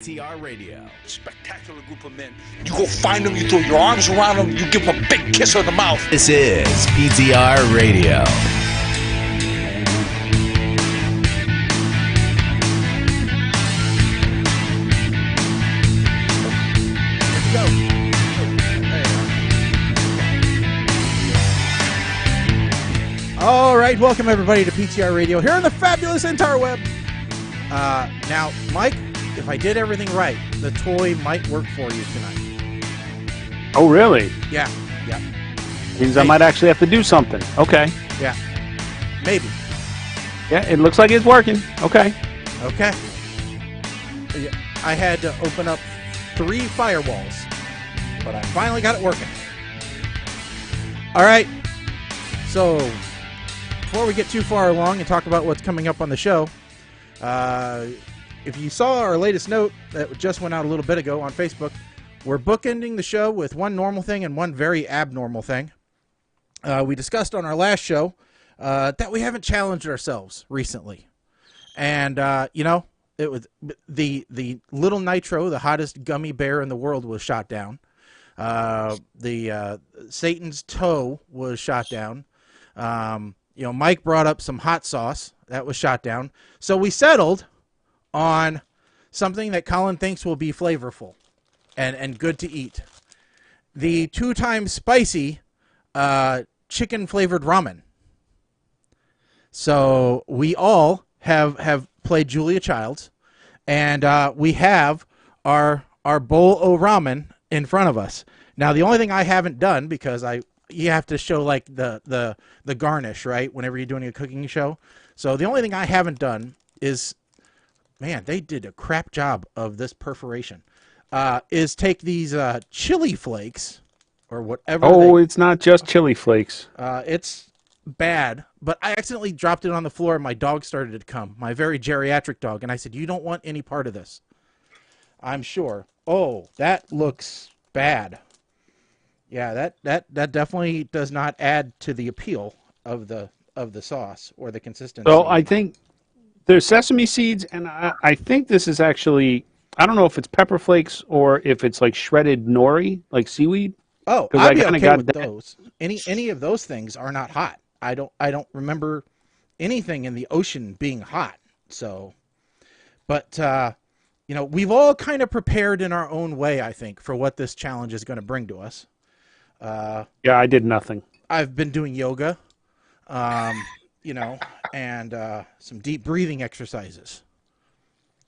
PTR Radio. Spectacular group of men. You go find them, you throw your arms around them, you give them a big kiss on the mouth. This is PTR Radio. All right, welcome everybody to PTR Radio here on the fabulous interweb. Now, Mike, if I did everything right, the toy might work for you tonight. Oh, really? Yeah. Means I might actually have to do something. Okay. Yeah, maybe. Yeah, it looks like it's working. Okay. Okay. I had to open up 3 firewalls, but I finally got it working. All right, so before we get too far along and talk about what's coming up on the show, if you saw our latest note that just went out a little bit ago on Facebook, we're bookending the show with one normal thing and one very abnormal thing. We discussed on our last show that we haven't challenged ourselves recently. And, it was the little Nitro, the hottest gummy bear in the world, was shot down. Satan's toe was shot down. Mike brought up some hot sauce. That was shot down. So we settled on something that Colin thinks will be flavorful and good to eat. The 2 times spicy chicken-flavored ramen. So we all have played Julia Childs, and we have our bowl of ramen in front of us. Now, the only thing I haven't done, because you have to show like the garnish, right, whenever you're doing a cooking show. So the only thing I haven't done is, man, they did a crap job of this perforation, is take these chili flakes or whatever. Oh, it's not just chili flakes. It's bad, but I accidentally dropped it on the floor and my dog started to come, my very geriatric dog, and I said, you don't want any part of this, I'm sure. Oh, that looks bad. Yeah, that definitely does not add to the appeal of the sauce or the consistency. So I think there's sesame seeds, and I think this is actually, I don't know if it's pepper flakes or if it's like shredded nori, like seaweed. Oh, I'd be okay with those. Any of those things are not hot. I don't remember anything in the ocean being hot. So, but we've all kind of prepared in our own way, I think, for what this challenge is going to bring to us. Yeah, I did nothing. I've been doing yoga, and some deep breathing exercises.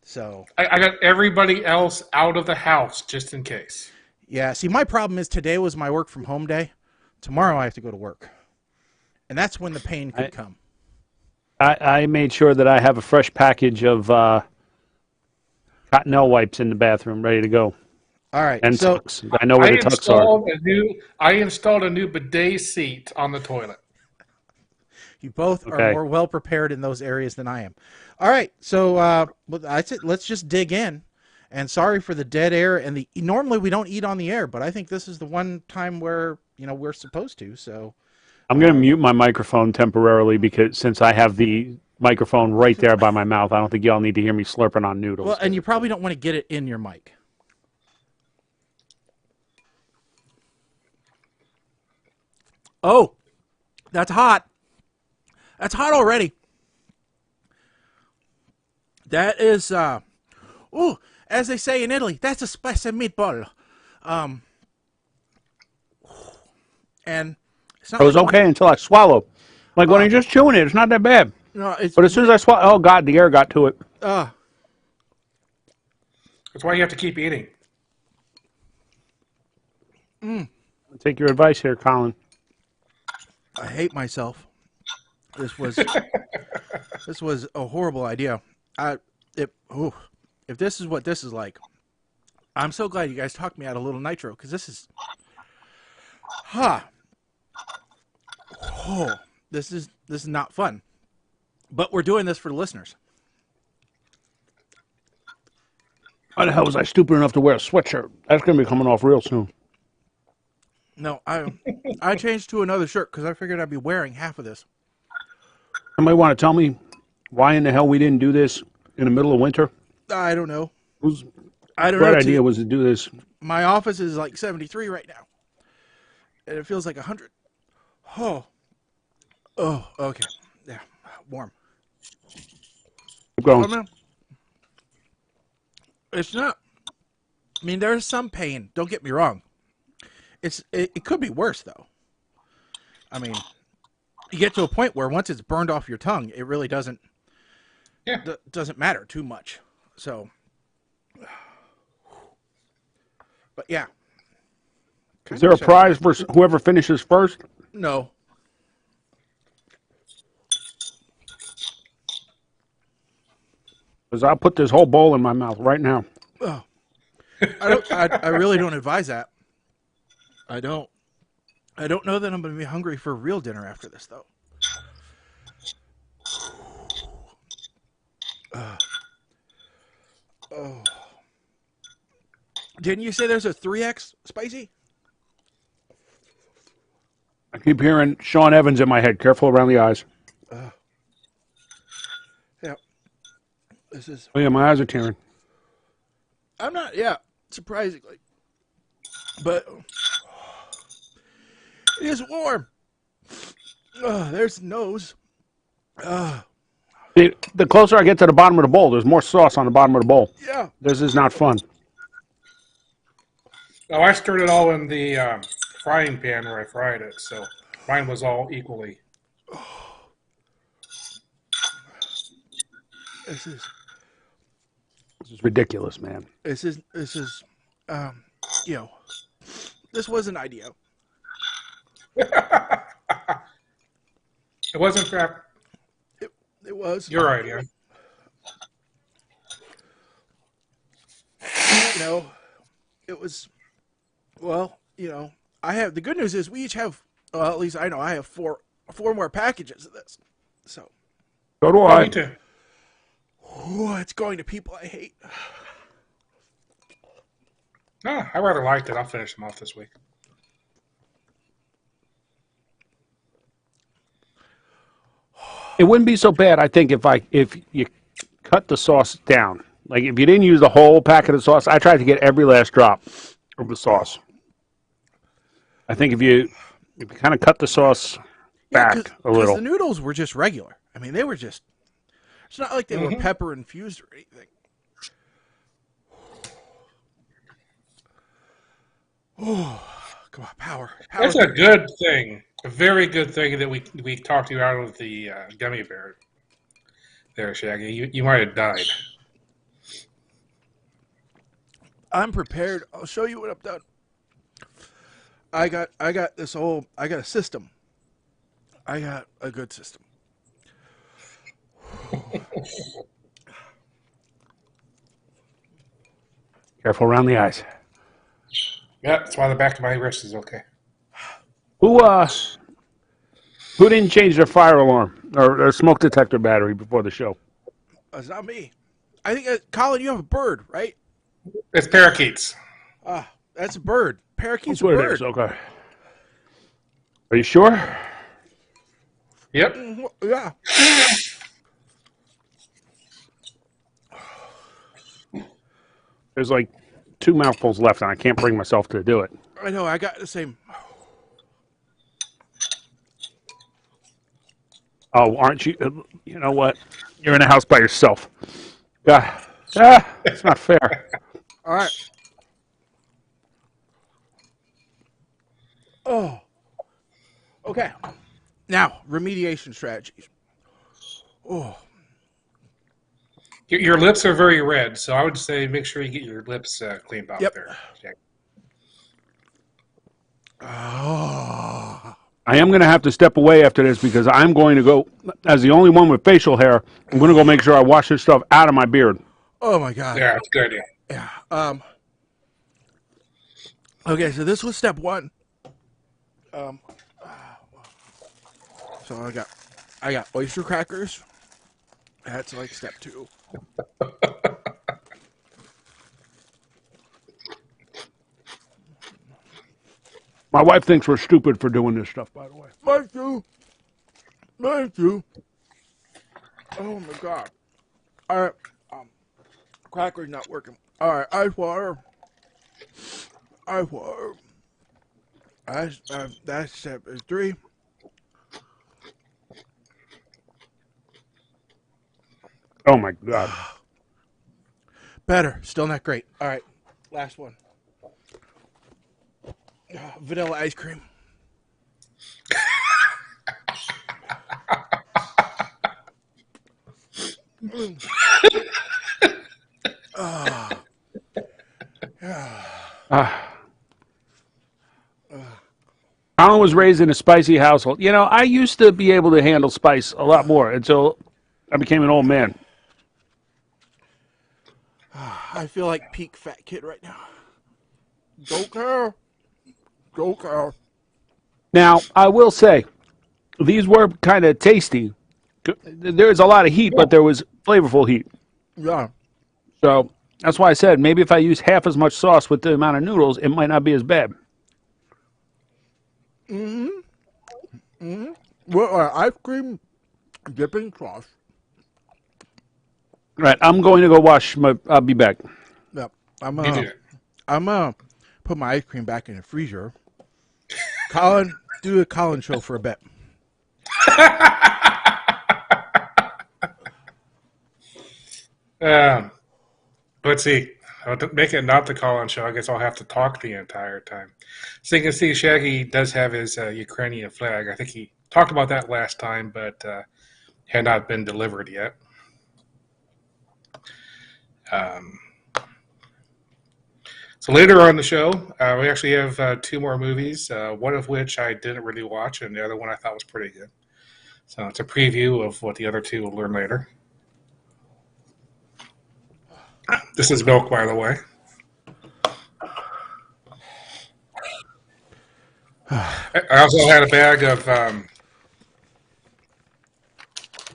So I got everybody else out of the house just in case. Yeah, see, my problem is today was my work from home day. Tomorrow I have to go to work. And that's when the pain could come. I made sure that I have a fresh package of Cottonelle wipes in the bathroom ready to go. All right. And so tucks. I know where the tucks are. I installed a new bidet seat on the toilet. You both are more well prepared in those areas than I am. All right. So I said, let's just dig in. And sorry for the dead air and normally we don't eat on the air, but I think this is the one time where, we're supposed to. So I'm going to mute my microphone temporarily because since I have the microphone right there by my mouth, I don't think y'all need to hear me slurping on noodles. Well, and you probably don't want to get it in your mic. Oh, that's hot. That's hot already. That is, as they say in Italy, that's a spicy meatball. And it's not it was like okay until I swallowed. Like when you're just chewing it, it's not that bad. No, but as soon as I swallow, oh God, the air got to it. That's why you have to keep eating. I'll take your advice here, Colin. I hate myself. This was a horrible idea. If this is what this is like, I'm so glad you guys talked me out of Little Nitro, because this is, this is not fun. But we're doing this for the listeners. Why the hell was I stupid enough to wear a sweatshirt? That's going to be coming off real soon. No, I changed to another shirt because I figured I'd be wearing half of this. Somebody want to tell me why in the hell we didn't do this in the middle of winter? I don't know. I don't Right know. idea was to do this. My office is like 73 right now, and it feels like 100. Oh, okay. Yeah, warm. Keep going. Oh man, it's not. I mean, there's some pain. Don't get me wrong. It could be worse though. I mean, you get to a point where once it's burned off your tongue, it really doesn't matter too much. So, but yeah. Is there a prize for whoever finishes first? No. Because I'll put this whole bowl in my mouth right now. Oh. I really don't advise that. I don't know that I'm going to be hungry for real dinner after this, though. Oh. Didn't you say there's a 3X spicy? I keep hearing Sean Evans in my head. Careful around the eyes. Yeah. This is... Oh, yeah, my eyes are tearing. I'm not, yeah, surprisingly. But it is warm. There's nose. The closer I get to the bottom of the bowl, there's more sauce on the bottom of the bowl. Yeah. This is not fun. Oh, I stirred it all in the frying pan where I fried it, so mine was all equally. This is ridiculous, man. this is you know, this was an idea. It wasn't fair. It was. Your idea. You know, it was. Well, you know, I have the good news is we each have. Well, at least I know I have four more packages of this. So. So do Oh, I. me too. Oh, it's going to people I hate. No, I rather liked it. I'll finish them off this week. It wouldn't be so bad, I think, if you cut the sauce down. Like if you didn't use the whole packet of sauce, I tried to get every last drop of the sauce. I think if you kind of cut the sauce back a little. The noodles were just regular. I mean, they were just. It's not like they were pepper infused or anything. Oh, come on, power. That's a good thing. A very good thing that we talked you out of the gummy bear. There, Shaggy. You might have died. I'm prepared. I'll show you what I've done. I got a system. I got a good system. Careful around the eyes. Yeah, that's why the back of my wrist is okay. Who didn't change their fire alarm or smoke detector battery before the show? It's not me. I think, Colin, you have a bird, right? It's parakeets. That's a bird. Parakeet's That's what a bird. it is. Okay. Are you sure? Yep. Yeah. There's like 2 mouthfuls left, and I can't bring myself to do it. I know. I got the same. Oh, aren't you? You know what? You're in a house by yourself. It's not fair. All right. Oh. Okay. Now, remediation strategies. Oh. Your lips are very red, so I would say make sure you get your lips cleaned off there. Jack. Oh. I am going to have to step away after this because I'm going to go, as the only one with facial hair, I'm going to go make sure I wash this stuff out of my beard. Oh my God. Yeah, it's a good idea. Yeah. Okay, so this was step one. So I got oyster crackers. That's like step two. My wife thinks we're stupid for doing this stuff, by the way. Mine too. Oh my God. All right. Cracker's not working. All right, ice water. Ice water. That's step 3. Oh my God. Better. Still not great. All right, last one. Vanilla ice cream. Alan was raised in a spicy household. You know, I used to be able to handle spice a lot more until I became an old man. I feel like peak fat kid right now. Don't care. Don't care. Now, I will say, these were kind of tasty. There's a lot of heat, but there was flavorful heat. Yeah. So that's why I said maybe if I use half as much sauce with the amount of noodles, it might not be as bad. Well, ice cream dipping sauce. Right, I'm going to go wash my. I'll be back. Yep. You do it. I'm put my ice cream back in the freezer. Colin, do a Colin show for a bit. Let's see. To make it not the call-in show, I guess I'll have to talk the entire time. So you can see Shaggy does have his Ukrainian flag. I think he talked about that last time, but had not been delivered yet. So later on the show, we actually have 2 more movies, one of which I didn't really watch, and the other one I thought was pretty good. So it's a preview of what the other 2 will learn later. This is milk, by the way. I also had a bag of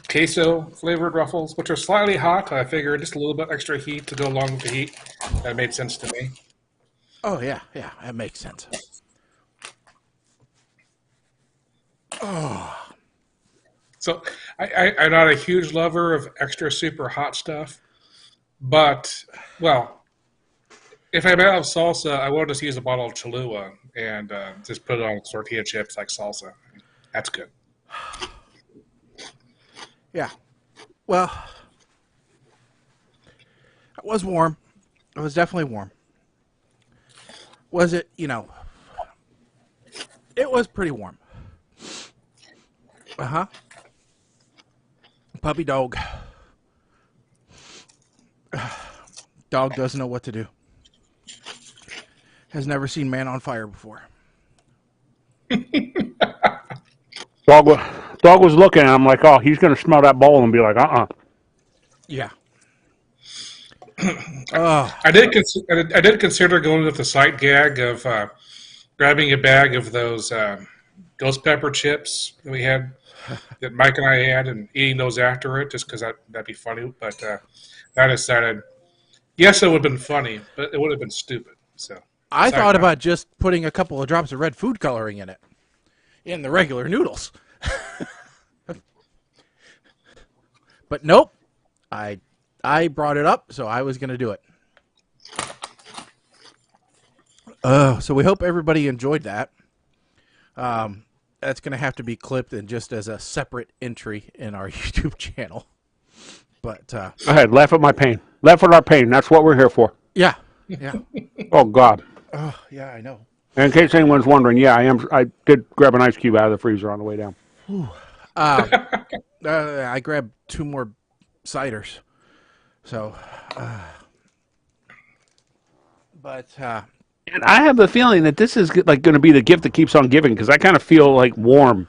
queso flavored Ruffles, which are slightly hot. I figured just a little bit extra heat to go along with the heat. That made sense to me. Oh, yeah, that makes sense. Oh. So I'm not a huge lover of extra super hot stuff, but, well, if I'm out of salsa, I will just use a bottle of Cholula and just put it on tortilla chips like salsa. That's good. Yeah. Well, it was warm. It was definitely warm. Was it, it was pretty warm. Uh-huh. Puppy dog. Dog doesn't know what to do. Has never seen man on fire before. Dog was looking at him like, oh, he's going to smell that bowl and be like, Yeah. I did consider going with the sight gag of grabbing a bag of those ghost pepper chips that we had, that Mike and I had, and eating those after it, just because that'd be funny. But I decided, yes, it would have been funny, but it would have been stupid. So I thought about just putting a couple of drops of red food coloring in it, in the regular noodles. But nope, I brought it up, so I was going to do it. So we hope everybody enjoyed that. That's going to have to be clipped and just as a separate entry in our YouTube channel. But go ahead, laugh at my pain. Laugh at our pain. That's what we're here for. yeah. Oh, God. Oh, yeah, I know. And in case anyone's wondering, yeah, I did grab an ice cube out of the freezer on the way down. I grabbed 2 more ciders. So, and I have the feeling that this is like going to be the gift that keeps on giving, because I kind of feel like warm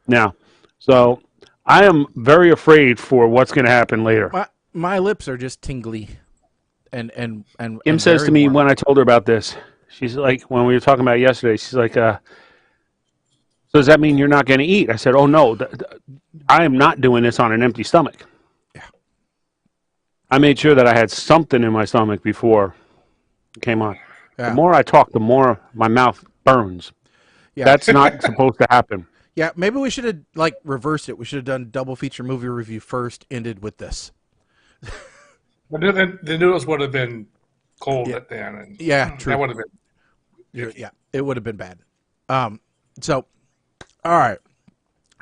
now. So I am very afraid for what's going to happen later. my lips are just tingly, and Kim says to me warm. when I told her about this, she's like, when we were talking about it yesterday, she's like, so does that mean you're not going to eat? I said, oh no, I am not doing this on an empty stomach. Yeah. I made sure that I had something in my stomach before it came on. Yeah. The more I talk, the more my mouth burns. Yeah. That's not supposed to happen. Yeah, maybe we should have reversed it. We should have done double feature movie review first, ended with this. But the noodles would have been cold then. And Yeah, true. That would have been. Yeah, it would have been bad. So, all right.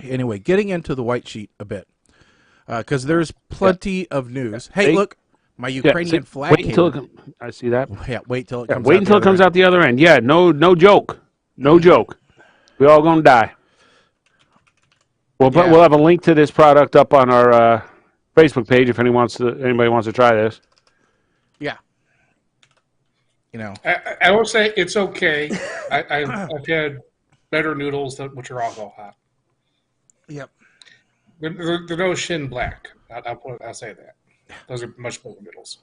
Anyway, getting into the white sheet a bit, because there's plenty of news. Hey, look, my Ukrainian flag. Wait until I see that. Yeah, wait till it comes. Wait until it comes out the other end. Yeah, no joke, no joke. We all gonna die. We'll have a link to this product up on our Facebook page if anybody wants to try this. Yeah. You know, I will say it's okay. I've had better noodles which are also hot. Yep. They're no Shin Black. I'll say that. Those are much better noodles.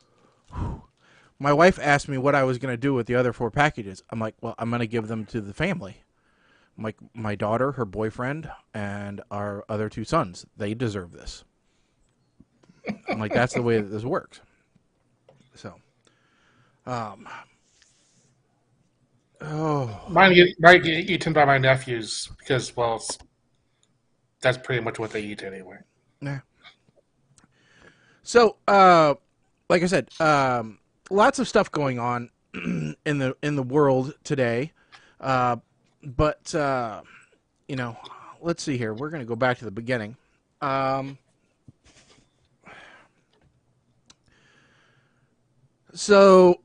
My wife asked me what I was going to do with the other 4 packages. I'm like, well, I'm going to give them to the family. I'm like, my daughter, her boyfriend, and our other 2 sons. They deserve this. I'm like, that's the way that this works. So, Mine get eaten by my nephews because, well, that's pretty much what they eat anyway. Yeah. So, like I said, lots of stuff going on in the world today. But you know, let's see here. We're going to go back to the beginning. So,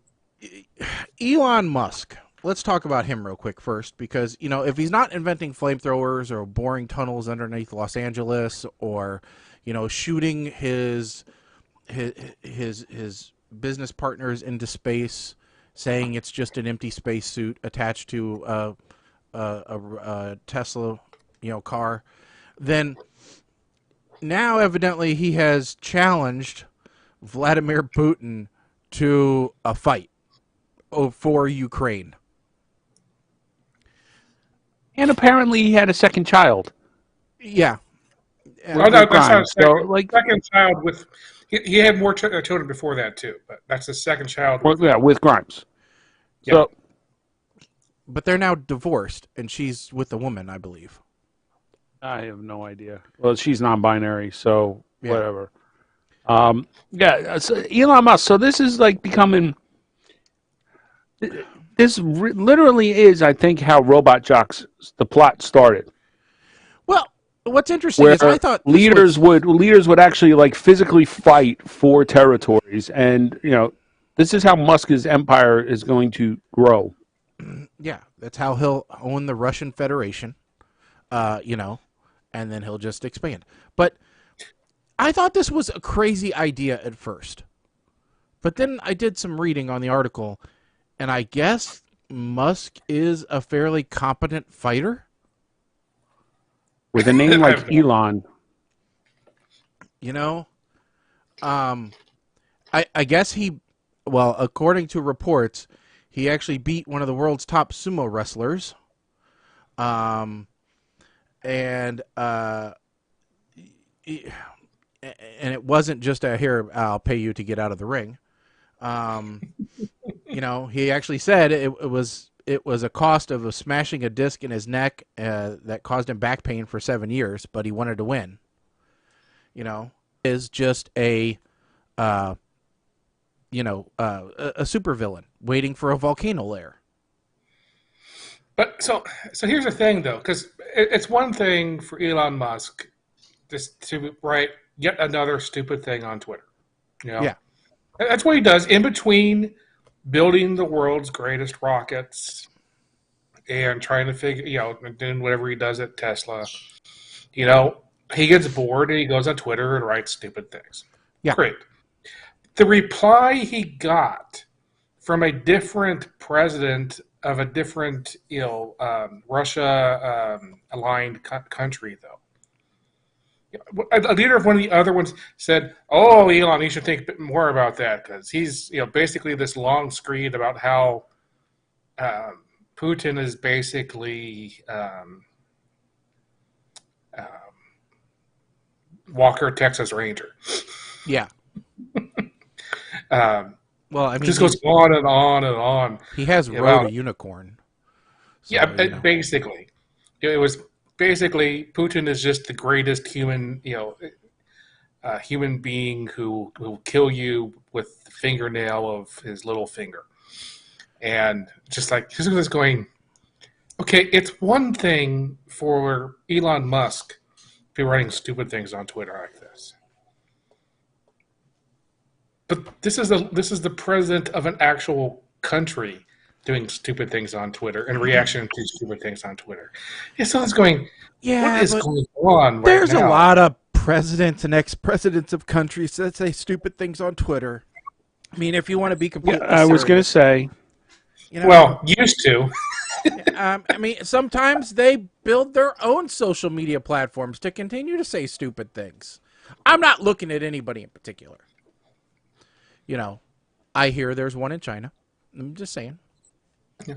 Elon Musk. Let's talk about him real quick first, because, you know, if he's not inventing flamethrowers or boring tunnels underneath Los Angeles, or, you know, shooting his business partners into space, saying it's just an empty spacesuit attached to a Tesla, you know, car, then now evidently he has challenged Vladimir Putin to a fight for Ukraine. And apparently he had a second child. Yeah. Well, that's not second child with. He had more children before that too, but that's the second child. With Grimes. Yeah. So, but they're now divorced, and she's with a woman, I believe. I have no idea. Well, she's non-binary, so whatever. So Elon Musk. So this is like becoming. This literally is, I think, how Robot Jocks, the plot started. Well, what's interesting is I thought leaders would actually like physically fight for territories, and you know, this is how Musk's empire is going to grow. Yeah, that's how he'll own the Russian Federation, you know, and then he'll just expand. But I thought this was a crazy idea at first, but then I did some reading on the article. And I guess Musk is a fairly competent fighter. With a name like Elon. You know, I guess according to reports, he actually beat one of the world's top sumo wrestlers. And it wasn't just here, I'll pay you to get out of the ring. You know, he actually said it was a cost of smashing a disc in his neck that caused him back pain for 7 years, but he wanted to win. You know, is just a supervillain waiting for a volcano lair. But so here's the thing, though, because it's one thing for Elon Musk just to write yet another stupid thing on Twitter. You know? Yeah. That's what he does in between building the world's greatest rockets and trying to figure, you know, doing whatever he does at Tesla. You know, he gets bored and he goes on Twitter and writes stupid things. Yeah. Great. The reply he got from a different president of a different, you know, Russia aligned country, though. A leader of one of the other ones said, "Oh, Elon, you should think a bit more about that because he's, you know, basically this long screed about how Putin is basically Walker, Texas Ranger." Yeah. Well, I mean, just goes on and on and on. He has rode a unicorn. So, yeah, you know. basically, it was. Basically, Putin is just the greatest human, you know, human being who will kill you with the fingernail of his little finger. And just like, he's just going, okay, it's one thing for Elon Musk to be writing stupid things on Twitter like this. But this is the president of an actual country doing stupid things on Twitter and reaction to stupid things on Twitter. Yeah, so it's going, what is going on right now? There's a lot of presidents and ex-presidents of countries that say stupid things on Twitter. I mean, if you want to be completely I was going to say. You know, well, used to. I mean, sometimes they build their own social media platforms to continue to say stupid things. I'm not looking at anybody in particular. You know, I hear there's one in China. I'm just saying. Yeah.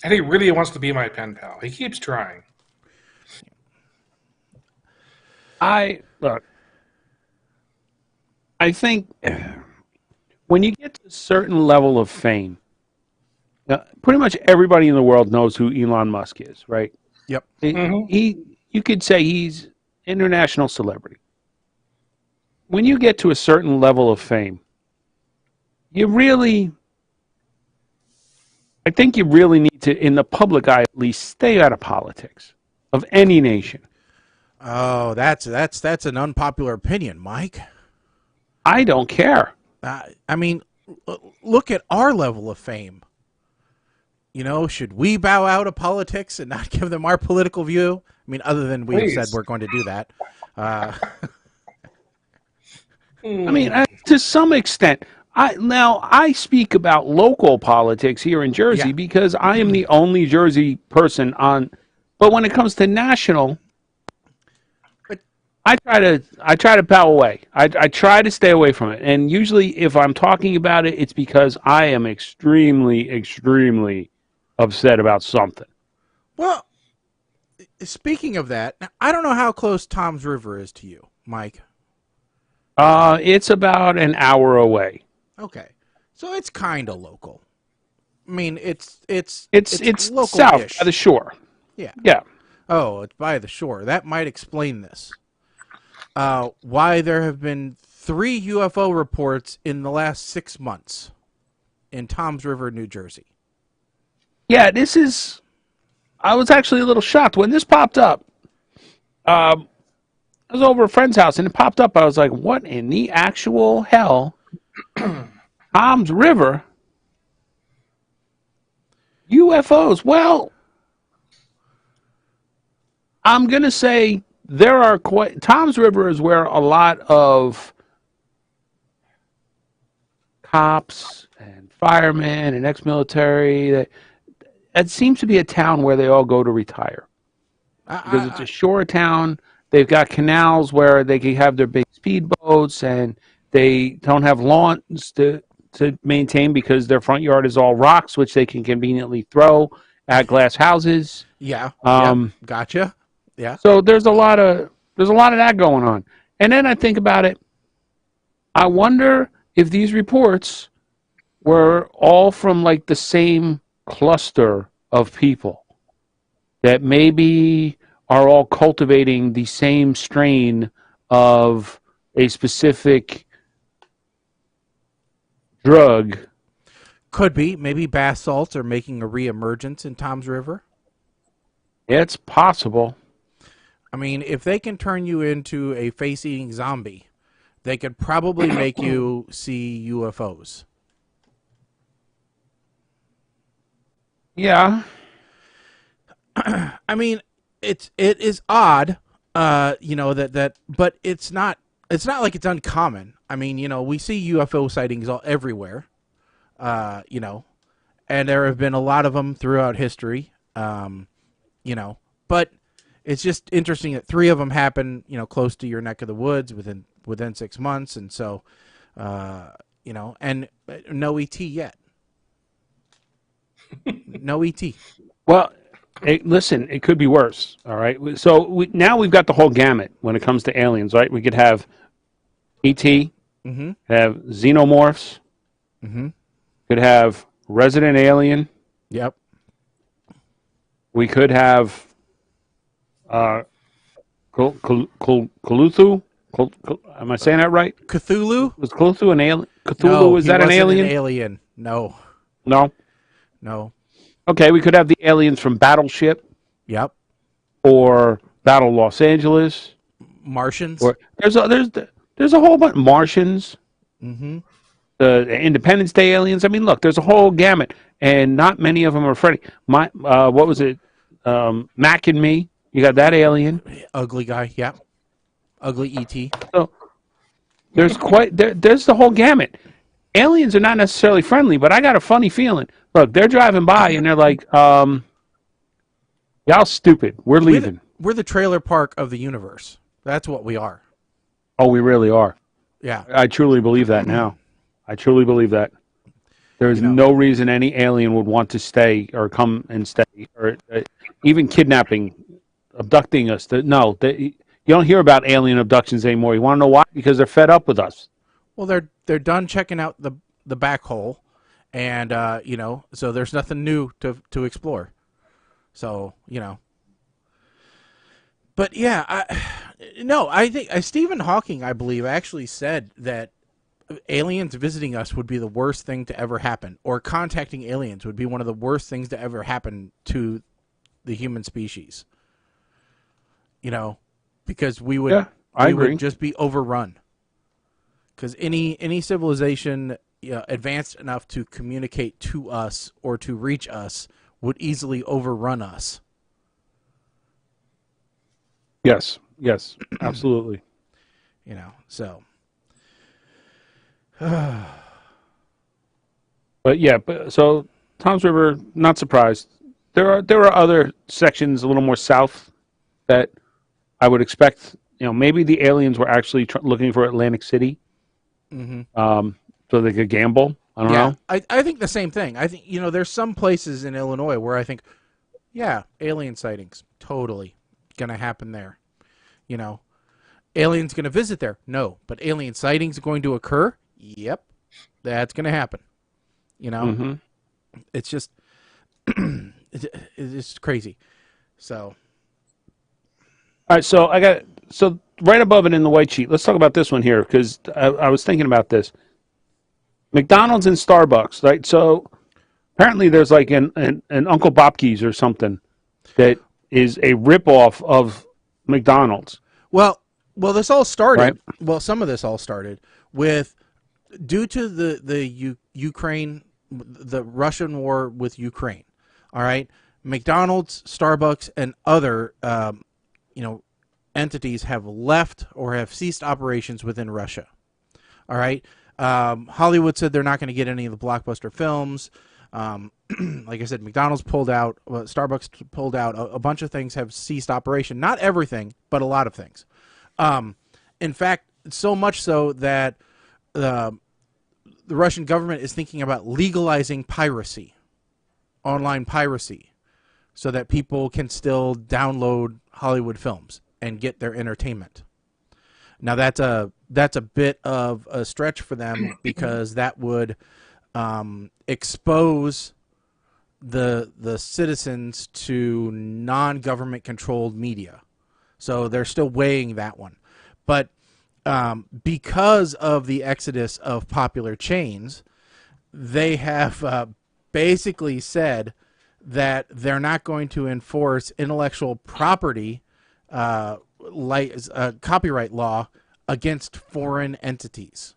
And he really wants to be my pen pal. He keeps trying. I think when you get to a certain level of fame, pretty much everybody in the world knows who Elon Musk is, right? Yep. You could say he's international celebrity. When you get to a certain level of fame, I think you really need to, in the public eye at least, stay out of politics of any nation. Oh, that's an unpopular opinion, Mike. I don't care. I mean, look at our level of fame. You know, should we bow out of politics and not give them our political view? I mean, other than we've said we're going to do that. I mean, to some extent, I speak about local politics here in Jersey because I am the only Jersey person on. But when it comes to national, I try to bow away. I try to stay away from it. And usually, if I'm talking about it, it's because I am extremely, extremely upset about something. Well, speaking of that, I don't know how close Tom's River is to you, Mike. It's about an hour away. Okay, so it's kind of local. I mean, it's local south by the shore. Yeah. Yeah. Oh, it's by the shore. That might explain this. Why there have been 3 UFO reports in the last 6 months in Toms River, New Jersey. Yeah, I was actually a little shocked when this popped up. I was over at a friend's house and it popped up. I was like, what in the actual hell? Toms River? UFOs? Well, I'm going to say there are Toms River is where a lot of cops and firemen and ex-military, it seems to be a town where they all go to retire. Because it's a shore town. They've got canals where they can have their big speedboats, and they don't have lawns to maintain because their front yard is all rocks, which they can conveniently throw at glass houses. Yeah. Gotcha. Yeah. So there's a lot of that going on. And then I think about it. I wonder if these reports were all from like the same cluster of people that maybe are all cultivating the same strain of a specific drug. Could be. Maybe bath salts are making a reemergence in Toms River. It's possible. I mean, if they can turn you into a face-eating zombie, they could probably make you see UFOs. Yeah. I mean, it is odd, but it's not like it's uncommon. I mean, we see UFO sightings everywhere, and there have been a lot of them throughout history, but it's just interesting that 3 of them happen, close to your neck of the woods within 6 months, and so, and no ET yet. No ET. Well, listen, it could be worse. All right. So now we've got the whole gamut when it comes to aliens, right? We could have ET, have xenomorphs, could have resident alien. Yep. We could have Cthulhu. Am I saying that right? Cthulhu? Was Cthulhu an alien? Cthulhu, No, is he that an wasn't alien? An alien. No. No. No. Okay, we could have the aliens from Battleship Yep. or Battle Los Angeles. Martians. Or there's a whole bunch Martians. Mm-hmm. The Independence Day aliens. I mean, look, there's a whole gamut, and not many of them are Freddy. What was it? Mac and Me. You got that alien. Ugly guy. Yep. Ugly E.T. So there's the whole gamut. Aliens are not necessarily friendly, but I got a funny feeling. Look, they're driving by and they're like, y'all stupid. We're leaving. We're the trailer park of the universe. That's what we are. Oh, we really are. Yeah. I truly believe that now. I truly believe that. There's no reason any alien would want to stay or come and stay, or even kidnapping, abducting us. You don't hear about alien abductions anymore. You want to know why? Because they're fed up with us. Well, they're done checking out the back hole, and so there's nothing new to explore. So but yeah, I think Stephen Hawking, I believe, actually said that aliens visiting us would be the worst thing to ever happen, or contacting aliens would be one of the worst things to ever happen to the human species. Because we would would just be overrun. Because any civilization advanced enough to communicate to us or to reach us would easily overrun us. Yes, absolutely. So. So Tom's River, not surprised. There are other sections a little more south that I would expect. Maybe the aliens were actually looking for Atlantic City, so they could gamble. I don't know. I think the same thing. I think there's some places in Illinois where I think, alien sightings totally gonna happen there. Aliens gonna visit there? No, but alien sightings are going to occur. Yep, that's gonna happen. It's just it's crazy. So, all right. So right above it in the white sheet. Let's talk about this one here because I was thinking about this. McDonald's and Starbucks, right? So apparently there's like an Uncle Bopke's or something that is a ripoff of McDonald's. Well, this all started. Right. Well, some of this all started with due to the Ukraine, the Russian war with Ukraine. All right, McDonald's, Starbucks, and other entities have left or have ceased operations within Russia. All right, Hollywood said they're not going to get any of the blockbuster films. Like I said, McDonald's pulled out, Starbucks pulled out. A bunch of things have ceased operation. Not everything, but a lot of things. In fact, so much so that the Russian government is thinking about legalizing piracy, online piracy, so that people can still download Hollywood films and get their entertainment. Now that's a bit of a stretch for them because that would expose the citizens to non-government controlled media. So they're still weighing that one. But because of the exodus of popular chains, they have basically said that they're not going to enforce intellectual property copyright law against foreign entities.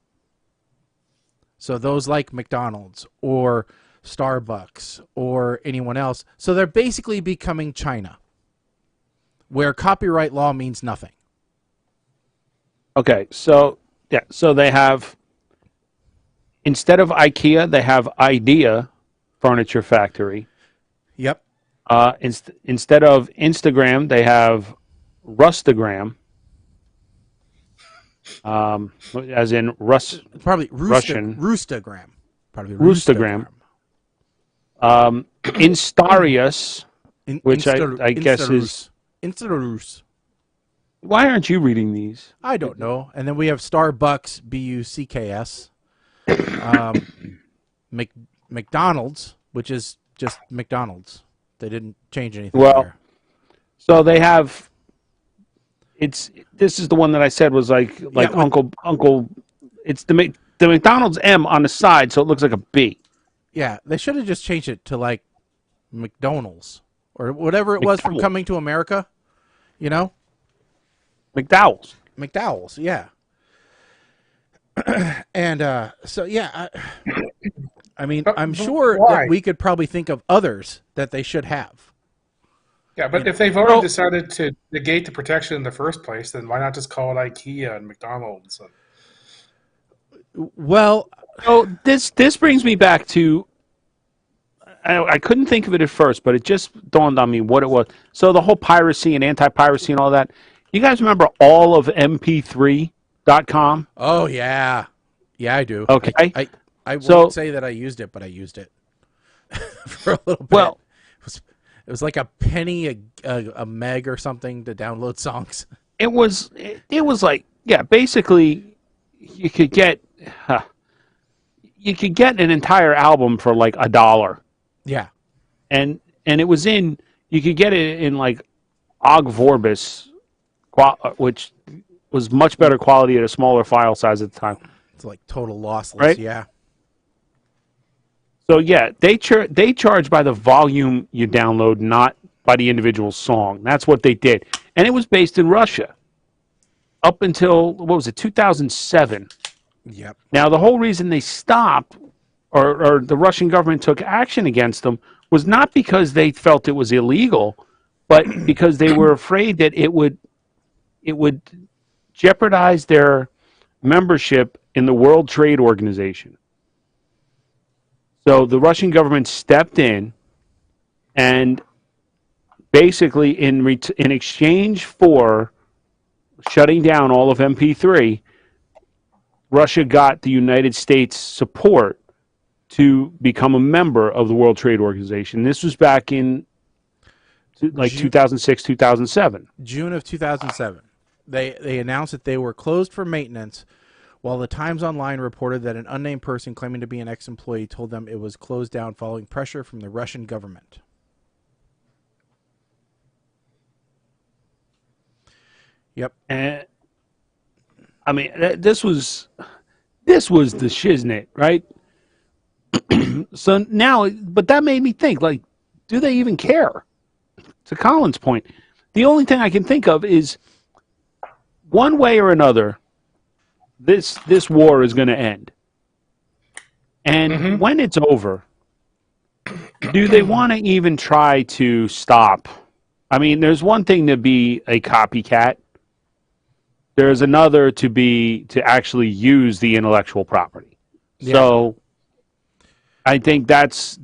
So those like McDonald's or Starbucks or anyone else. So they're basically becoming China, where copyright law means nothing. Okay, so they have, instead of IKEA, they have Idea Furniture Factory. Yep. Instead of Instagram, they have Rustagram. As in probably Russian. Roostagram. Probably Roostagram. Instarius, which I guess is Instarus. Why aren't you reading these? I don't know. And then we have Starbucks, BUCKS. McDonald's, which is just McDonald's. They didn't change anything there. So they have This is the one that I said was like Uncle. It's the McDonald's M on the side, so it looks like a B. Yeah, they should have just changed it to like McDonald's or whatever it was from McDowell. Coming to America. You know, McDowell's. McDowell's. Yeah. And so yeah, I mean, I'm sure why? that we could probably think of others that they should have. Yeah, but if they've already decided to negate the protection in the first place, then why not just call it IKEA and McDonald's? Well, So this brings me back to. I couldn't think of it at first, but it just dawned on me what it was. So the whole piracy and anti-piracy and all that. You guys remember all of MP3.com? oh yeah, yeah, I do. Okay. I So- won't say that I used it, but I used it for a little bit. Well, it was like a penny a meg or something to download songs. it was like, yeah, basically you could get an entire album for like $1. Yeah, And it was you could get it in like Ogg Vorbis, which was much better quality at a smaller file size at the time. it's like total lossless. Right? Yeah, So yeah, they charge by the volume you download, not by the individual song. That's what they did, and it was based in Russia up until 2007. yep. Now the whole reason they stopped, or the Russian government took action against them, was not because they felt it was illegal, but because they were afraid that it would jeopardize their membership in the World Trade Organization. So the Russian government stepped in, and basically in exchange for shutting down all of MP3, Russia got the United States support to become a member of the World Trade Organization. This was back in like 2006, 2007. June of 2007. They announced that they were closed for maintenance, while the Times Online reported that an unnamed person claiming to be an ex-employee told them it was closed down following pressure from the Russian government. Yep. And I mean, this was the shiznit, right? So now, but that made me think, like, do they even care? To Colin's point, the only thing I can think of is one way or another, this war is going to end. And when it's over, do they want to even try to stop? I mean, there's one thing to be a copycat. There's another to actually use the intellectual property. Yeah. So I think that's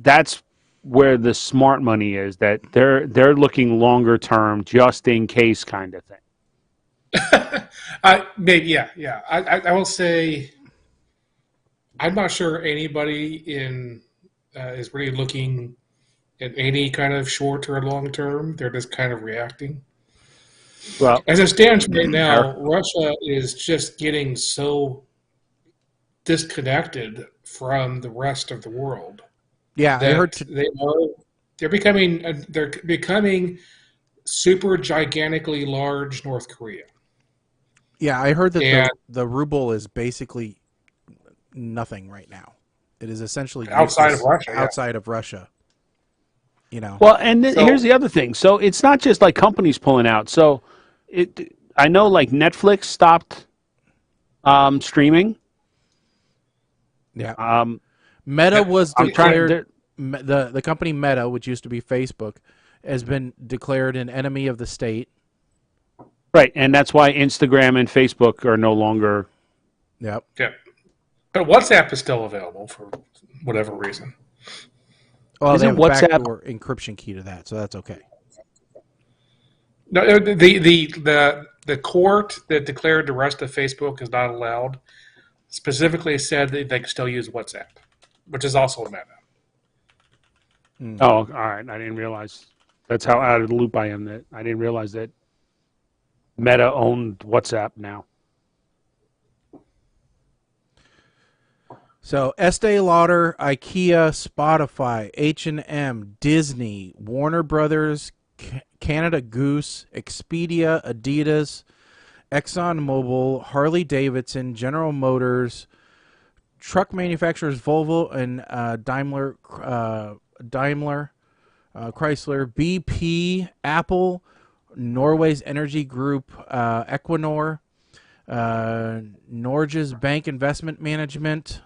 where the smart money is, that they're looking longer term, just in case kind of thing. Maybe, yeah. I will say, I'm not sure anybody is really looking at any kind of short or long term. They're just kind of reacting. Well, As it stands right now, Russia is just getting so disconnected from the rest of the world. Yeah, I heard. They're becoming super gigantically large North Korea. Yeah, I heard that And- the ruble is basically nothing right now. It is essentially Outside useless of Russia, yeah. Outside of Russia, you know. well, and here's the other thing. So it's not just like companies pulling out. So I know like Netflix stopped streaming. Yeah. Meta was I'm trying declared. to. The company Meta, which used to be Facebook, has been declared an enemy of the state. Right, and that's why Instagram and Facebook are no longer. Yep. Yeah. But WhatsApp is still available for whatever reason. Well, Isn't they have a WhatsApp- backdoor encryption key to that, so that's okay. No, the court that declared the rest of Facebook is not allowed specifically said that they can still use WhatsApp, which is also a Meta. Oh, all right. I didn't realize. That's how out of the loop I am. That I didn't realize that Meta owned WhatsApp now. So Estee Lauder, IKEA, Spotify, H&M, Disney, Warner Brothers, Canada Goose, Expedia, Adidas, ExxonMobil, Harley Davidson, General Motors, truck manufacturers Volvo and Daimler, Chrysler, BP, Apple, Norway's energy group Equinor, Norges Bank Investment Management,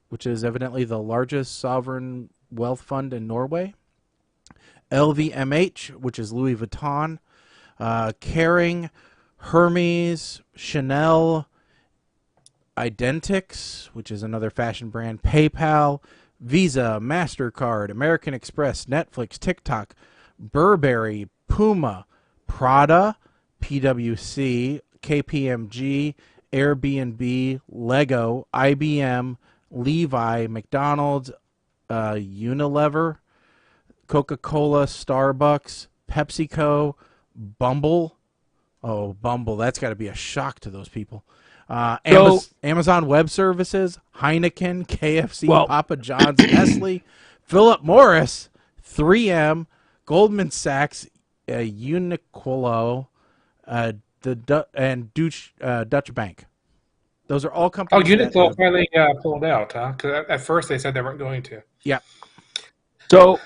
which is evidently the largest sovereign wealth fund in Norway, LVMH, which is Louis Vuitton, Kering, Hermes, Chanel, Identix, which is another fashion brand, PayPal, Visa, MasterCard, American Express, Netflix, TikTok, Burberry, Puma, Prada, PwC, KPMG, Airbnb, Lego, IBM, Levi, McDonald's, Unilever, Coca-Cola, Starbucks, PepsiCo, Bumble. Oh, Bumble, that's got to be a shock to those people. Amazon Web Services, Heineken, KFC, Papa John's, Nestle, Philip Morris, 3M, Goldman Sachs, Uniqlo, and Deutsche Bank. Those are all Oh, companies. Uniqlo finally pulled out, huh? Because at first they said they weren't going to. Yeah. So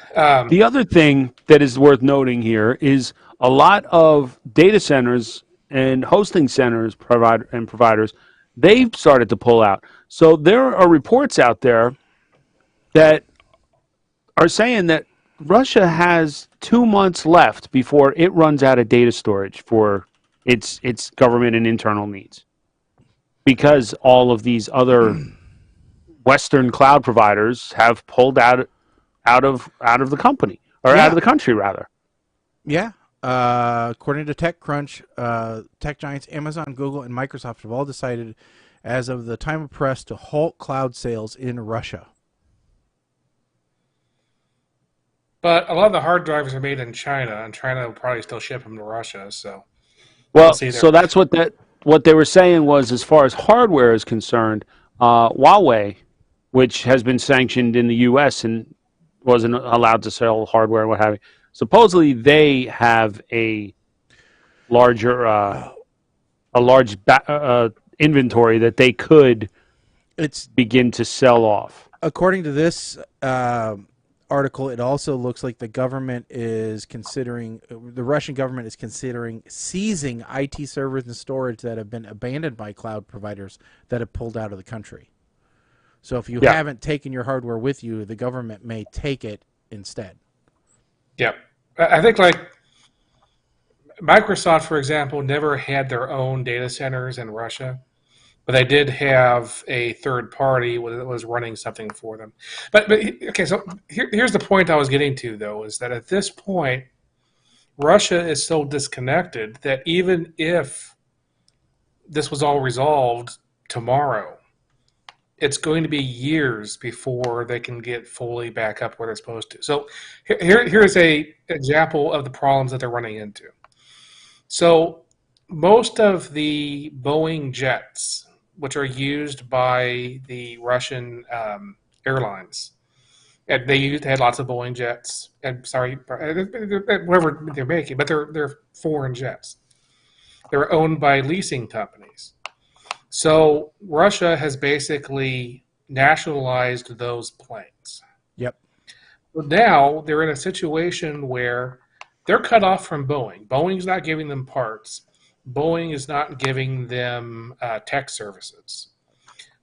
the other thing that is worth noting here is a lot of data centers and hosting centers providers, they've started to pull out. So there are reports out there that are saying that Russia has 2 months left before it runs out of data storage for its government and internal needs, because all of these other Western cloud providers have pulled out of the company, or out of the country rather. Yeah. According to TechCrunch, tech giants Amazon, Google, and Microsoft have all decided, as of the time of press, to halt cloud sales in Russia. But a lot of the hard drives are made in China, and China will probably still ship them to Russia. So, well, so that's what they were saying was, as far as hardware is concerned, Huawei, which has been sanctioned in the U.S. and wasn't allowed to sell hardware and what have you. Supposedly, they have a larger, inventory that they could begin to sell off. According to this article, it also looks like the Russian government is considering seizing IT servers and storage that have been abandoned by cloud providers that have pulled out of the country. So if you haven't taken your hardware with you, the government may take it instead. Yeah. I think like Microsoft, for example, never had their own data centers in Russia, but they did have a third party that was running something for them. But okay, so here's the point I was getting to, though, is that at this point, Russia is so disconnected that even if this was all resolved tomorrow, it's going to be years before they can get fully back up where they're supposed to. So here's a example of the problems that they're running into. So most of the Boeing jets, which are used by the Russian airlines, and they had lots of Boeing jets, and whatever they're making, but they're foreign jets. They're owned by leasing companies. So Russia has basically nationalized those planes. Yep. But now they're in a situation where they're cut off from Boeing. Boeing's not giving them parts. Boeing is not giving them tech services.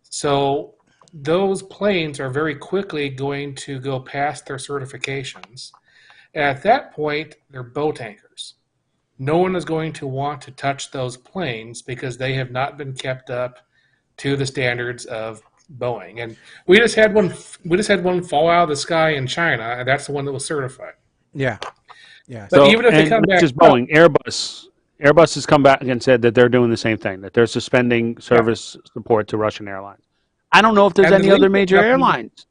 So those planes are very quickly going to go past their certifications. And at that point, they're boat anchors. No one is going to want to touch those planes because they have not been kept up to the standards of Boeing. And we just had one fall out of the sky in China, and that's the one that was certified. Yeah. Yeah. But even if they come back, just Boeing, Airbus has come back and said that they're doing the same thing, that they're suspending service support to Russian airlines. I don't know if there's any other major airlines.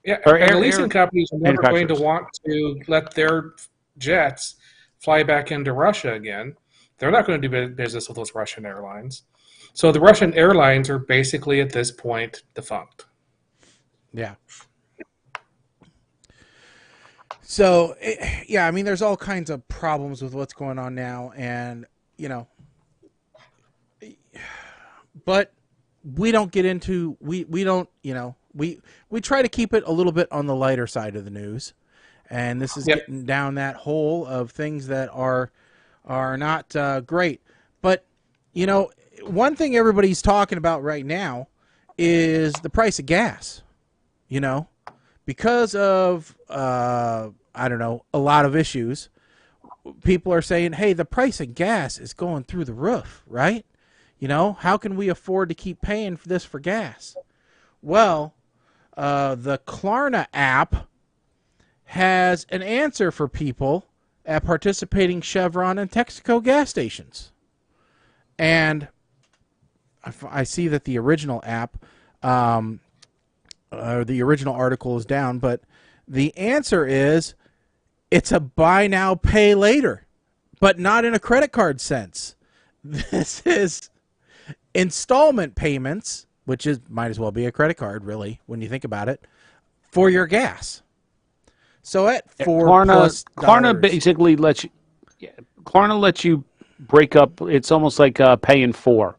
Yeah, and the leasing companies are never going to want to let their jets fly back into Russia again. They're not going to do business with those Russian airlines. So the Russian airlines are basically at this point defunct. Yeah. So, yeah, I mean, there's all kinds of problems with what's going on now. And, you know, but we don't get into we don't we try to keep it a little bit on the lighter side of the news, and this is getting down that hole of things that are not great. But one thing everybody's talking about right now is the price of gas. Because of I don't know, a lot of issues, people are saying, hey, the price of gas is going through the roof, right? How can we afford to keep paying for this for gas? Well, the Klarna App has an answer for people at participating Chevron and Texaco gas stations. And I see that the original app, the original article is down, but the answer is it's a buy now, pay later, but not in a credit card sense. This is installment payments, which might as well be a credit card, really, when you think about it, for your gas. So at Klarna basically lets you. Klarna lets you break up. It's almost like pay in four,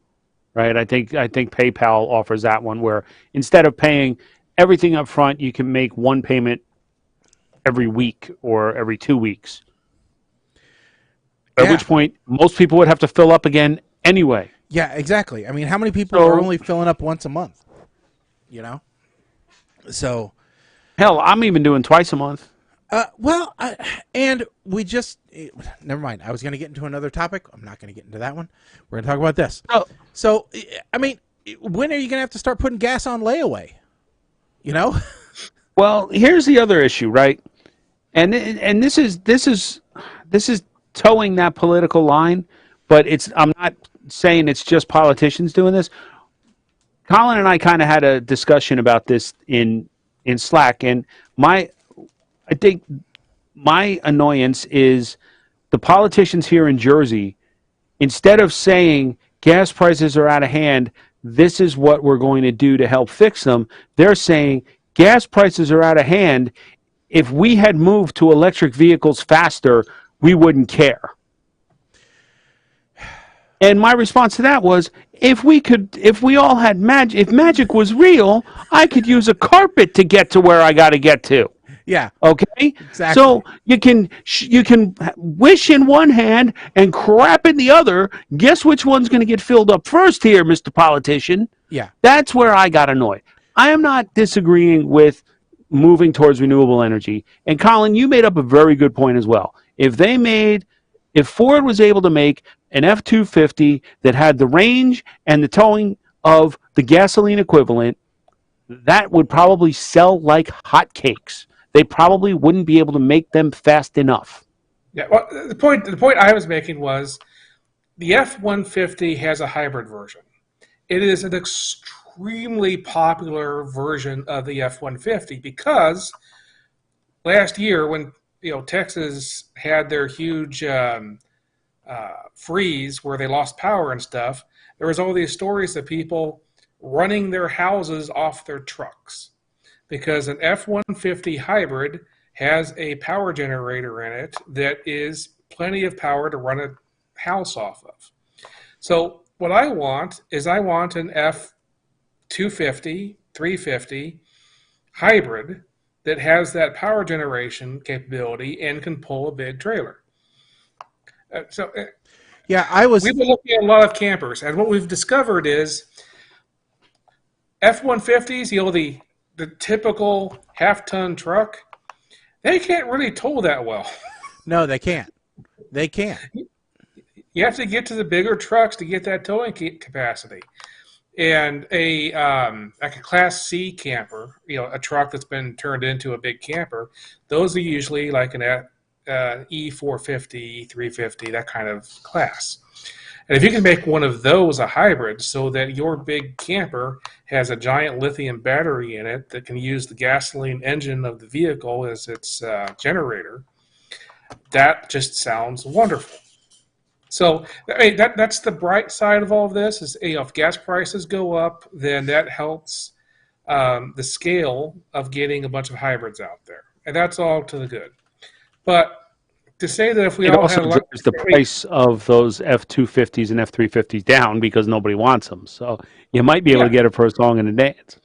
right? I think PayPal offers that one where instead of paying everything up front, you can make one payment every week or every 2 weeks. At which point, most people would have to fill up again anyway. Yeah, exactly. I mean, how many people are only filling up once a month? So, hell, I'm even doing twice a month. And we just never mind. I was going to get into another topic. I'm not going to get into that one. We're going to talk about this. Oh. So, I mean, when are you going to have to start putting gas on layaway? Well, here's the other issue, right? And this is towing that political line, but I'm not saying it's just politicians doing this. Colin and I kind of had a discussion about this in Slack, and I think my annoyance is the politicians here in Jersey, instead of saying gas prices are out of hand, this is what we're going to do to help fix them, they're saying gas prices are out of hand. If we had moved to electric vehicles faster, we wouldn't care. And my response to that was, if we all had magic, if magic was real, I could use a carpet to get to where I got to get to. Yeah. Okay. Exactly. So you can wish in one hand and crap in the other. Guess which one's going to get filled up first here, Mr. Politician? Yeah. That's where I got annoyed. I am not disagreeing with moving towards renewable energy. And Colin, you made up a very good point as well. If Ford was able to make an F-250 that had the range and the towing of the gasoline equivalent, that would probably sell like hotcakes. They probably wouldn't be able to make them fast enough. Yeah, well, the point I was making was the F-150 has a hybrid version. It is an extremely popular version of the F-150 because last year when Texas had their huge freeze where they lost power and stuff, there was all these stories of people running their houses off their trucks because an F-150 hybrid has a power generator in it that is plenty of power to run a house off of. So what I want an F-250, 350 hybrid that has that power generation capability and can pull a big trailer. We've been looking at a lot of campers, and what we've discovered is F-150s, the typical half-ton truck, they can't really tow that well. No, they can't. They can't. You have to get to the bigger trucks to get that towing capacity. And like a Class C camper, a truck that's been turned into a big camper, those are usually like an E450, E350, that kind of class. And if you can make one of those a hybrid so that your big camper has a giant lithium battery in it that can use the gasoline engine of the vehicle as its generator, that just sounds wonderful. So that's the bright side of all of this is if gas prices go up, then that helps the scale of getting a bunch of hybrids out there. And that's all to the good. But to say that if we It all also had electric, drives the price of those F-250s and F-350s down because nobody wants them. So you might be able to get it for as long in advance.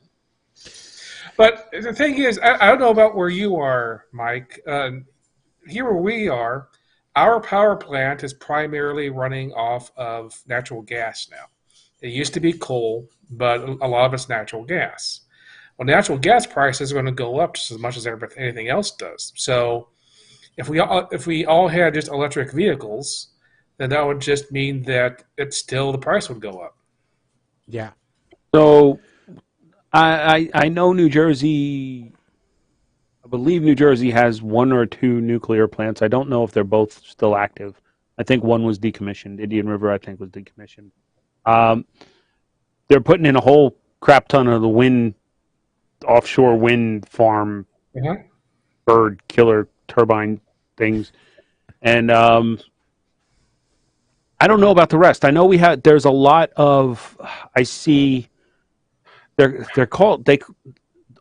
but the thing is, I don't know about where you are, Mike. Here where we are, our power plant is primarily running off of natural gas now. It used to be coal, but a lot of it's natural gas. Well, natural gas prices are going to go up just as much as anything else does. So if we all had just electric vehicles, then that would just mean that the price would go up. Yeah. So I know New Jersey. I believe New Jersey has 1 or 2 nuclear plants. I don't know if they're both still active. I think one was decommissioned. Indian River, I think, was decommissioned. They're putting in a whole crap ton of the offshore wind farm, bird killer turbine things. And I don't know about the rest. I know there's a lot of, I see, they're called,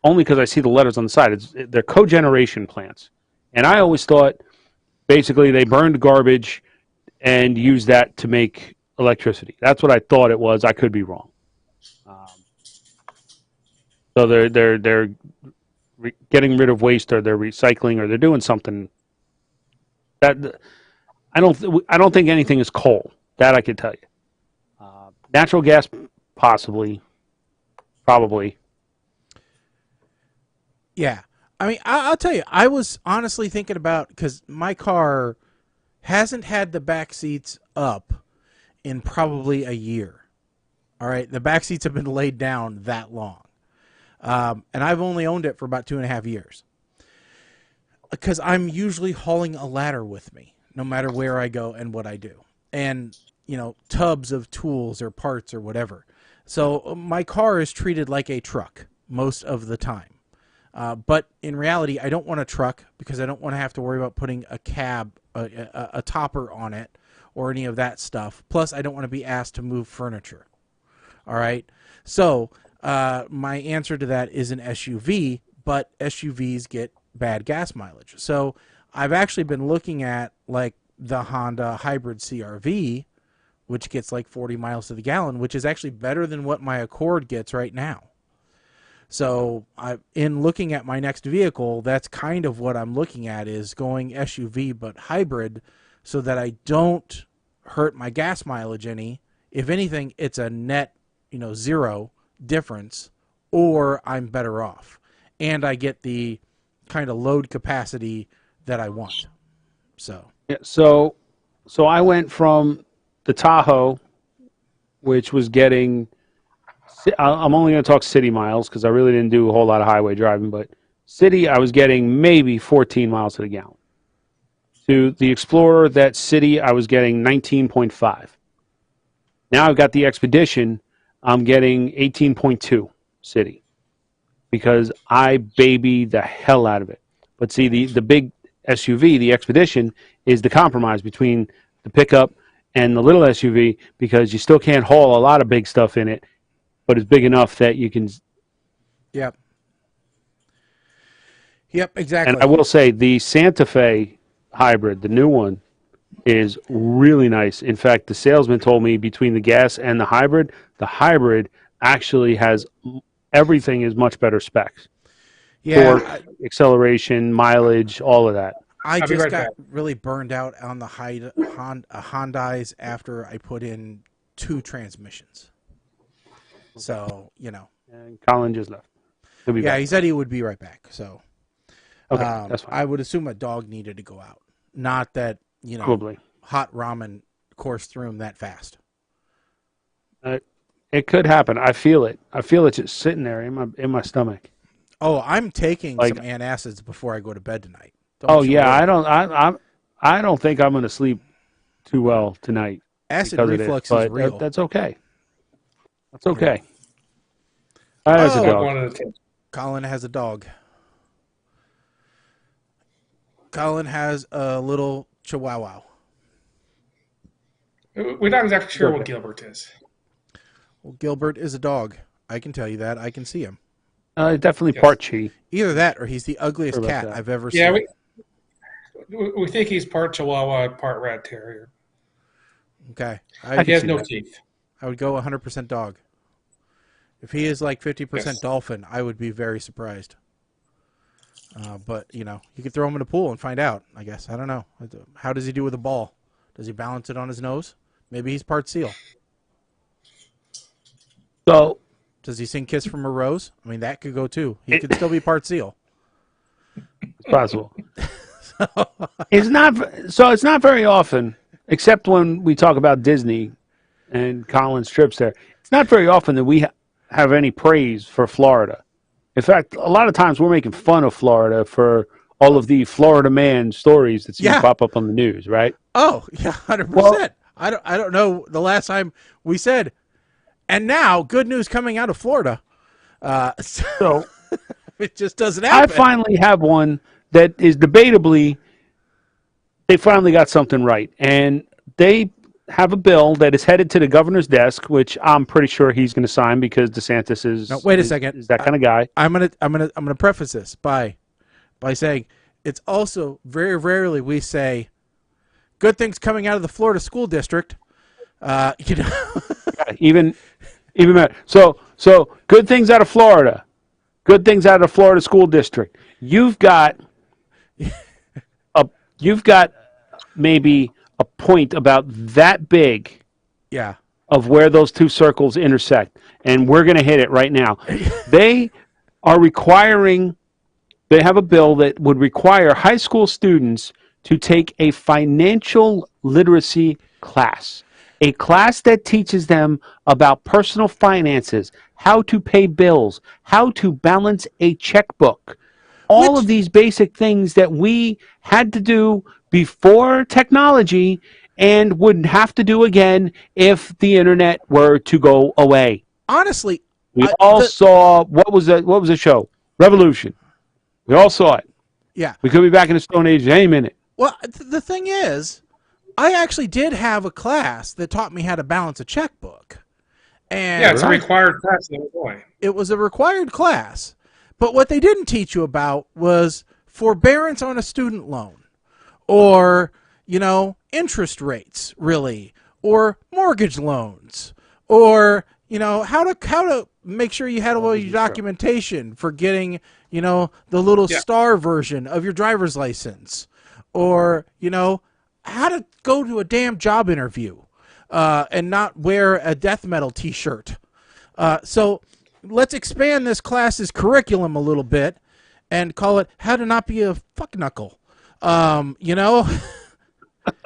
only because I see the letters on the side. They're cogeneration plants. And I always thought, basically, they burned garbage and used that to make electricity. That's what I thought it was. I could be wrong. So they're getting rid of waste, or they're recycling, or they're doing something. That I don't think anything is coal. That I could tell you. Natural gas, possibly, probably. Yeah. I mean, I'll tell you, I was honestly thinking about, because my car hasn't had the back seats up in probably a year. All right. The back seats have been laid down that long. And I've only owned it for about 2.5 years. Because I'm usually hauling a ladder with me, no matter where I go and what I do. And, tubs of tools or parts or whatever. So my car is treated like a truck most of the time. But in reality, I don't want a truck because I don't want to have to worry about putting a cab, a topper on it, or any of that stuff. Plus, I don't want to be asked to move furniture. All right. So my answer to that is an SUV, but SUVs get bad gas mileage. So I've actually been looking at like the Honda hybrid CRV, which gets like 40 miles to the gallon, which is actually better than what my Accord gets right now. So in looking at my next vehicle, that's kind of what I'm looking at, is going SUV but hybrid, so that I don't hurt my gas mileage any. If anything, it's a net, zero difference, or I'm better off. And I get the kind of load capacity that I want. So I went from the Tahoe, which was getting, I'm only going to talk city miles because I really didn't do a whole lot of highway driving, but city, I was getting maybe 14 miles to the gallon. To the Explorer, that city, I was getting 19.5. Now I've got the Expedition, I'm getting 18.2 city because I baby the hell out of it. But see, the big SUV, the Expedition, is the compromise between the pickup and the little SUV, because you still can't haul a lot of big stuff in it, but it's big enough that you can. Yep, exactly. And I will say the Santa Fe hybrid, the new one, is really nice. In fact, the salesman told me between the gas and the hybrid actually has everything is much better specs. Yeah, torque, acceleration, mileage, all of that. I just got really burned out on the Hyundais after I put in 2 transmissions. So, And Colin just left. He'll be back. he said he would be right back. So, Okay, that's fine. I would assume a dog needed to go out. Not that, Probably. hot ramen coursed through him that fast. It could happen. I feel it. I feel it just sitting there in my stomach. Oh, I'm taking some antacids before I go to bed tonight. I don't think I'm going to sleep too well tonight. Acid reflux is real. That's okay. That's okay. That's a dog. Colin has a dog. Colin has a little chihuahua. We're not exactly sure what Gilbert is. Well, Gilbert is a dog. I can tell you that. I can see him. Definitely part chi. Either that or he's the ugliest cat I've ever seen. We think he's part Chihuahua, part Rat Terrier. Okay. He has no teeth. I would go 100% dog. If he is like 50% dolphin, I would be very surprised. But, you could throw him in a pool and find out, I guess. I don't know. How does he do with a ball? Does he balance it on his nose? Maybe he's part seal. So, does he sing Kiss from a Rose? I mean, that could go too. He could still be part seal. It's possible. It's not very often, except when we talk about Disney and Colin's trips there. It's not very often that we have any praise for Florida. In fact, a lot of times we're making fun of Florida for all of the Florida man stories that seem to pop up on the news, right? Oh, yeah, 100%. Well, I don't know the last time we said, and now good news coming out of Florida. So it just doesn't happen. I finally have one that is debatably, they finally got something right. And they have a bill that is headed to the governor's desk, which I'm pretty sure he's going to sign because DeSantis is. No, wait a second. Is that kind of guy? I'm gonna preface this by saying it's also very rarely we say good things coming out of the Florida school district. Even better. So good things out of Florida. Good things out of the Florida school district. You've got maybe a point about that big. Yeah. Of where those two circles intersect. And we're going to hit it right now. They have a bill that would require high school students to take a financial literacy class. A class that teaches them about personal finances, how to pay bills, how to balance a checkbook. All of these basic things that we had to do before technology and would have to do again if the internet were to go away. Honestly, we saw what was the show? Revolution. We all saw it. Yeah. We could be back in the Stone Age any minute. Well, the thing is, I actually did have a class that taught me how to balance a checkbook. And yeah, it's a required class in Illinois. It was a required class. But what they didn't teach you about was forbearance on a student loan or, interest rates, really, or mortgage loans, or, how to make sure you had all your documentation for getting, the little star version of your driver's license, or, how to go to a damn job interview and not wear a death metal T-shirt. So let's expand this class's curriculum a little bit and call it how to not be a fuck knuckle.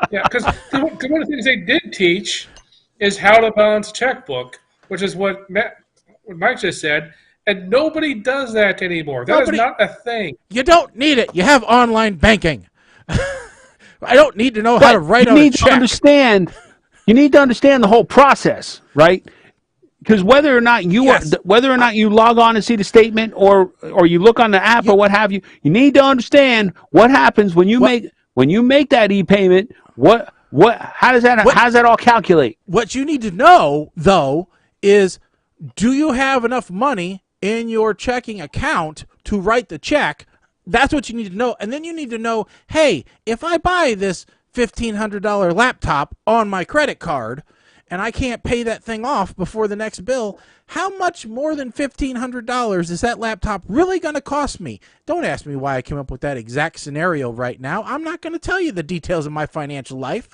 Yeah, because one of the things they did teach is how to balance a checkbook, which is what Mike just said, and nobody does that anymore. That is not a thing. You don't need it. You have online banking. I don't need to know how to write on a check. You need to understand the whole process, right? Because whether or not you log on and see the statement or you look on the app or what have you, you need to understand what happens when you make that e-payment. How does that all calculate? What you need to know though is, do you have enough money in your checking account to write the check? That's what you need to know. And then you need to know, hey, if I buy this $1,500 laptop on my credit card and I can't pay that thing off before the next bill, how much more than $1,500 is that laptop really going to cost me? Don't ask me why I came up with that exact scenario right now. I'm not going to tell you the details of my financial life,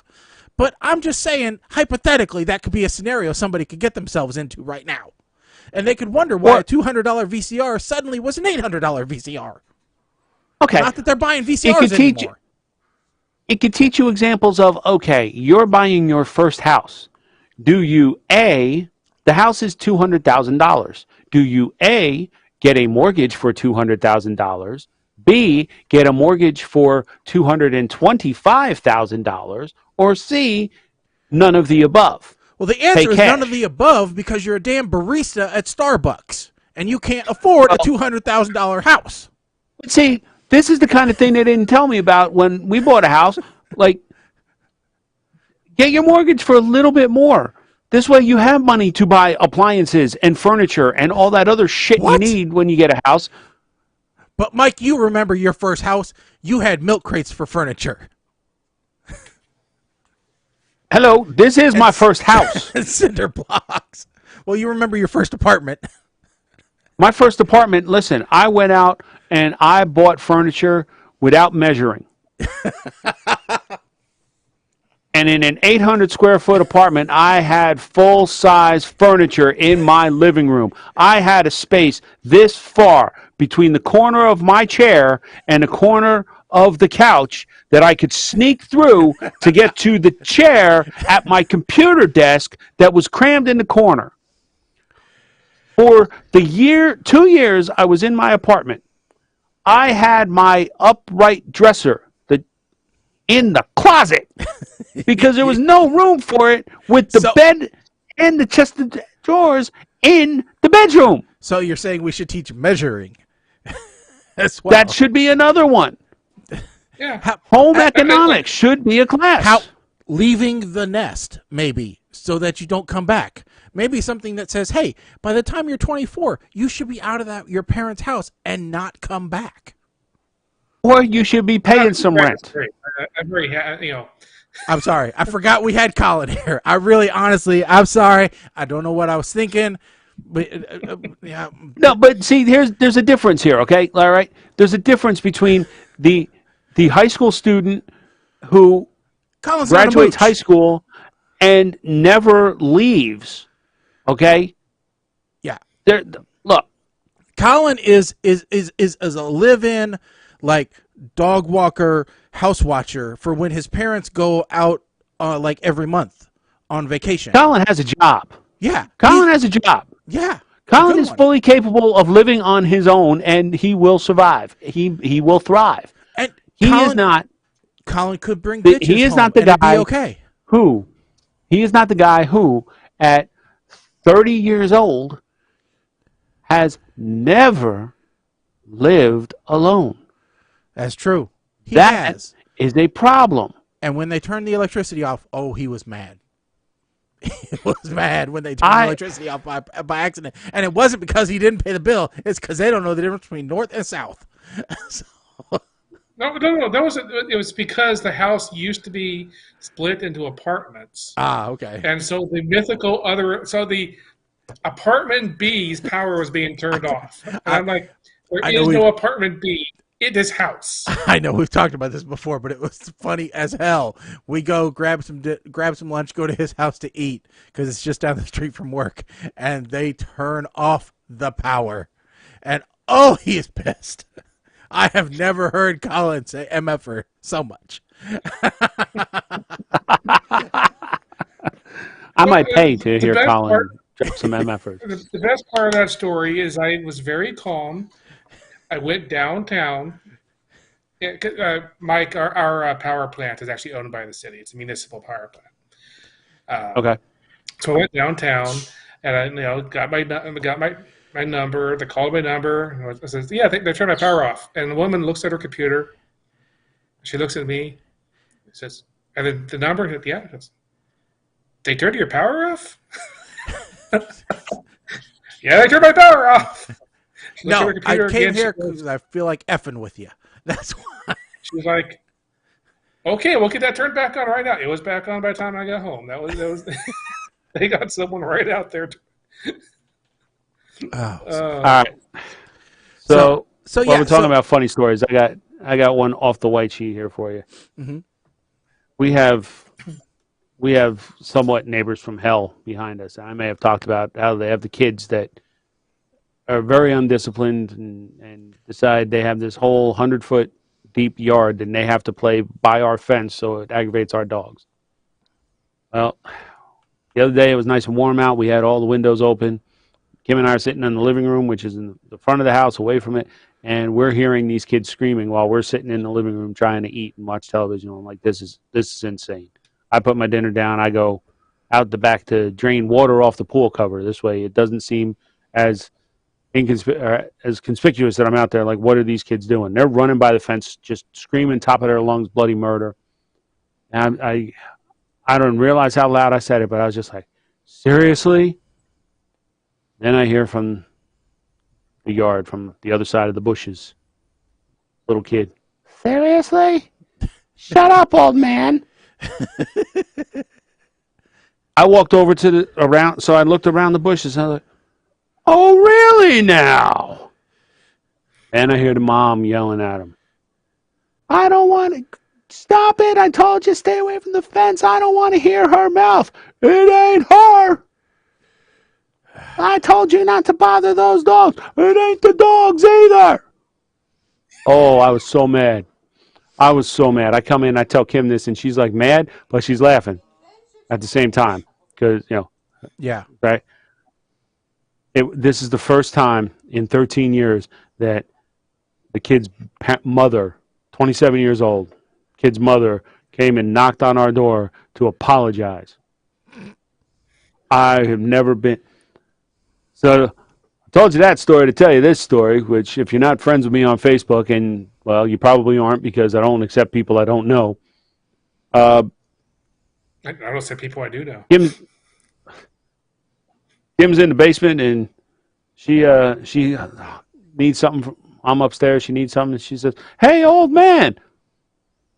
but I'm just saying, hypothetically, that could be a scenario somebody could get themselves into right now. And they could wonder why a $200 VCR suddenly was an $800 VCR. Okay. Not that they're buying VCRs anymore. It could teach you examples of, okay, you're buying your first house. Do you, A, the house is $200,000. Do you, A, get a mortgage for $200,000? B, get a mortgage for $225,000? Or C, none of the above? Well, the answer is none of the above because you're a damn barista at Starbucks and you can't afford a $200,000 house. See, this is the kind of thing they didn't tell me about when we bought a house. Like, get your mortgage for a little bit more. This way you have money to buy appliances and furniture and all that other shit you need when you get a house. But Mike, you remember your first house? You had milk crates for furniture. Hello, this is my first house. And cinder blocks. Well, you remember your first apartment. My first apartment, listen, I went out and I bought furniture without measuring. And in an 800 square foot apartment, I had full size furniture in my living room. I had a space this far between the corner of my chair and the corner of the couch that I could sneak through to get to the chair at my computer desk that was crammed in the corner. For the 2 years I was in my apartment, I had my upright dresser in the closet because there was no room for it with the bed and the chest of drawers in the bedroom. So you're saying we should teach measuring as well. That should be another one. Yeah. Home economics should be a class. Leaving the nest, maybe, so that you don't come back. Maybe something that says, hey, by the time you're 24, you should be out of your parents' house and not come back. Or you should be paying some rent. I'm very, I'm sorry. I forgot we had Colin here. I really, honestly, I'm sorry. I don't know what I was thinking. But, yeah. No, but see, there's a difference here, okay? All right? There's a difference between the high school student who Colin's graduates high school and never leaves, okay? Yeah. Look. Colin is a live-in, like, dog walker, house watcher for when his parents go out, like, every month on vacation. Colin has a job. Yeah. Colin has a job. Yeah. Colin is fully capable of living on his own, and he will survive. He will thrive. And Colin is not. Colin could bring bitches He is home not the and it'd guy be okay. who. He is not the guy who, at 30 years old, has never lived alone. That's true. That is a problem. And when they turned the electricity off, oh, he was mad. He was mad when they turned the electricity off by accident. And it wasn't because he didn't pay the bill. It's because they don't know the difference between north and south. No. It was because the house used to be split into apartments. Ah, okay. And so the apartment B's power was being turned off. And I'm like, there is no apartment B. It is house. I know we've talked about this before, but it was funny as hell. We go grab some lunch, go to his house to eat because it's just down the street from work, and they turn off the power. And oh, he is pissed. I have never heard Colin say MFer so much. I might pay to hear Colin drop some MFers. The best part of that story is I was very calm. I went downtown. Mike, our power plant is actually owned by the city. It's a municipal power plant. Okay. So I went downtown, and I got my number. They called my number. I said, "Yeah, they turned my power off." And the woman looks at her computer. She looks at me. Says, "And then the number?" Yeah. They turned your power off? Yeah, they turned my power off. No, I came here because I feel like effing with you. That's why. She was like, "Okay, we'll get that turned back on right now." It was back on by the time I got home. That was they got someone right out there. All right. So yeah, while we're talking about funny stories, I got one off the white sheet here for you. Mm-hmm. We have somewhat neighbors from hell behind us. I may have talked about how they have the kids that are very undisciplined and decide they have this whole 100-foot deep yard and they have to play by our fence, so it aggravates our dogs. Well, the other day it was nice and warm out. We had all the windows open. Kim and I are sitting in the living room, which is in the front of the house, away from it, and we're hearing these kids screaming while we're sitting in the living room trying to eat and watch television. I'm like, this is insane. I put my dinner down. I go out the back to drain water off the pool cover. This way it doesn't seem as conspicuous that I'm out there. Like, what are these kids doing? They're running by the fence, just screaming top of their lungs, bloody murder. And I don't realize how loud I said it, but I was just like, seriously? Then I hear from the yard, from the other side of the bushes, Little kid. Seriously? Shut up, old man. I walked over to the around, so I looked around the bushes. And I was like, "Oh, really now?" And I hear the mom yelling at him. "I don't want to stop it! I told you stay away from the fence. I don't want to hear her mouth. It ain't her. I told you not to bother those dogs. It ain't the dogs either." Oh, I was so mad. I was so mad. I come in, I tell Kim this, and she's like mad, but she's laughing at the same time because Yeah. right. This is the first time in 13 years that the kid's mother, 27 years old, kid's mother came and knocked on our door to apologize. I have never been. So I told you that story to tell you this story, which if you're not friends with me on Facebook, and, well, you probably aren't because I don't accept people I don't know. I don't say people I do know. Kim's in the basement, and she needs something. I'm upstairs. She needs something, and she says, "Hey, old man."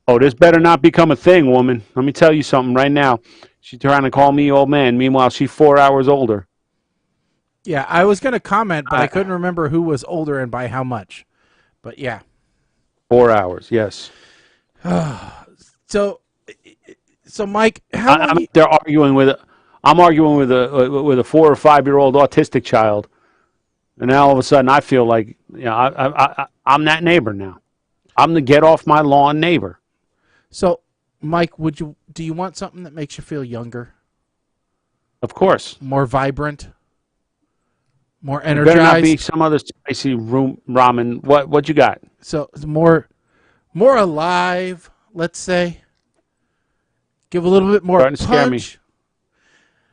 Oh, this better not become a thing, woman. Let me tell you something right now. She's trying to call me old man. Meanwhile, she's 4 hours older. Yeah, I was going to comment, but I couldn't remember who was older and by how much. But yeah. 4 hours, yes. So Mike, how long they're arguing with. I'm arguing with a 4 or 5 year old autistic child, and now all of a sudden I feel like I'm that neighbor now. I'm the get off my lawn neighbor. So, Mike, do you want something that makes you feel younger? Of course. More vibrant? More It energized? better not be some other spicy ramen. What you got? So more alive, let's say. Give a little bit more Starting to scare me. punch.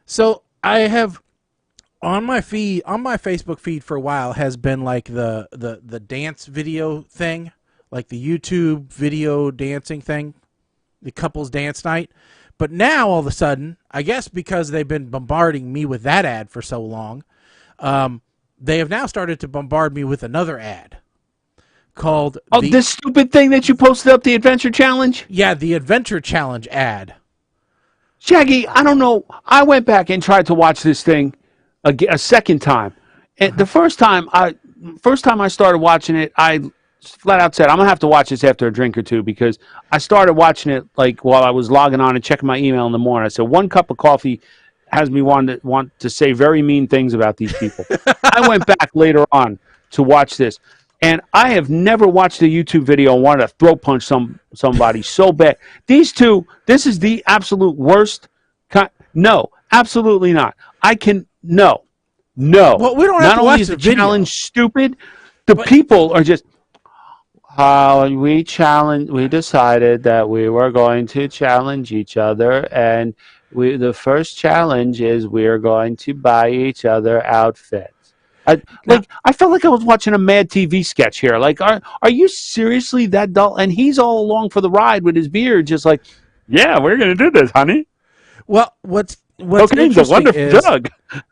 So I have on my Facebook feed for a while has been like the dance video thing, like the YouTube video dancing thing, the couples dance night. But now all of a sudden, I guess because they've been bombarding me with that ad for so long, they have now started to bombard me with another ad called this stupid thing that you posted up, the Adventure Challenge? Yeah, the Adventure Challenge ad. Shaggy, I don't know. I went back and tried to watch this thing a second time. And the first time I started watching it, I flat out said, I'm going to have to watch this after a drink or two, because I started watching it like while I was logging on and checking my email in the morning. I said, one cup of coffee has me want to say very mean things about these people. I went back later on to watch this, and I have never watched a YouTube video and wanted to throat punch somebody so bad. These two, this is the absolute worst. No, absolutely not. No. Well, we don't have Not to only watch is the the video. challenge stupid, people are just. We decided that we were going to challenge each other, and the first challenge is we are going to buy each other outfits. I felt like I was watching a Mad TV sketch here. Like, are you seriously that dull? And he's all along for the ride with his beard, just like, yeah, we're gonna do this, honey. Well, what's Cocaine's a interesting wonderful is drug.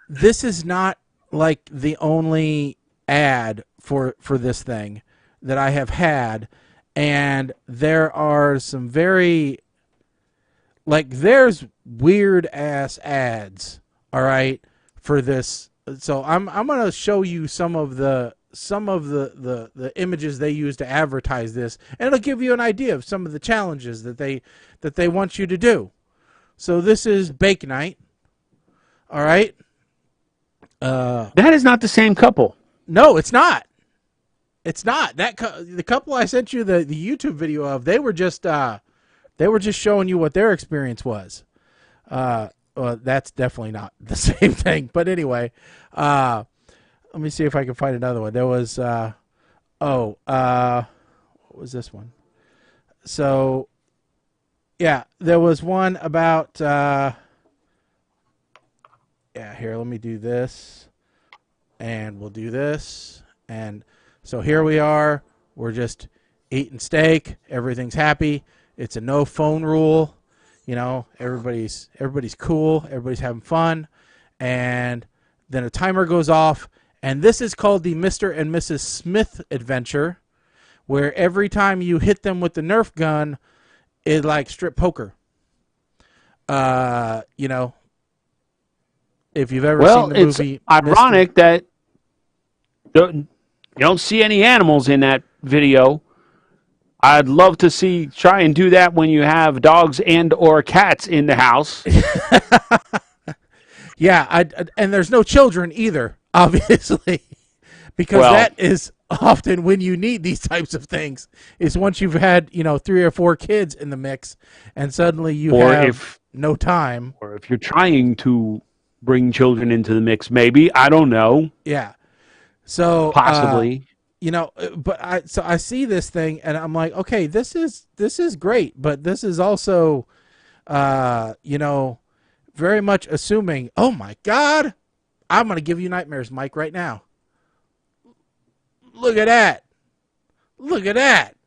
this is not like the only ad for this thing that I have had, and there are some very there's weird ass ads, all right, for this. So I'm going to show you some of the images they use to advertise this, and it'll give you an idea of some of the challenges that they want you to do. So this is Bake Night. All right. That is not the same couple. No, it's not. It's not. The couple I sent you the YouTube video of, they were just showing you what their experience was. Well, that's definitely not the same thing. But anyway, let me see if I can find another one. There was what was this one? So yeah, there was one about here, let me do this, and we'll do this, and so here we are. We're just eating steak. Everything's happy. It's a no phone rule. You know, everybody's cool. Everybody's having fun. And then a timer goes off. And this is called the Mr. and Mrs. Smith adventure, where every time you hit them with the Nerf gun, it like strip poker. You know, if you've ever seen the movie, it's ironic that you don't see any animals in that video. I'd love to try and do that when you have dogs and or cats in the house. Yeah, and there's no children either, obviously, because that is often when you need these types of things. Is once you've had 3 or 4 kids in the mix, and suddenly you have no time. Or if you're trying to bring children into the mix, maybe, I don't know. Yeah, so possibly. But I see this thing and I'm like, okay, this is great, but this is also, very much assuming, oh my God, I'm going to give you nightmares, Mike, right now. Look at that. Look at that.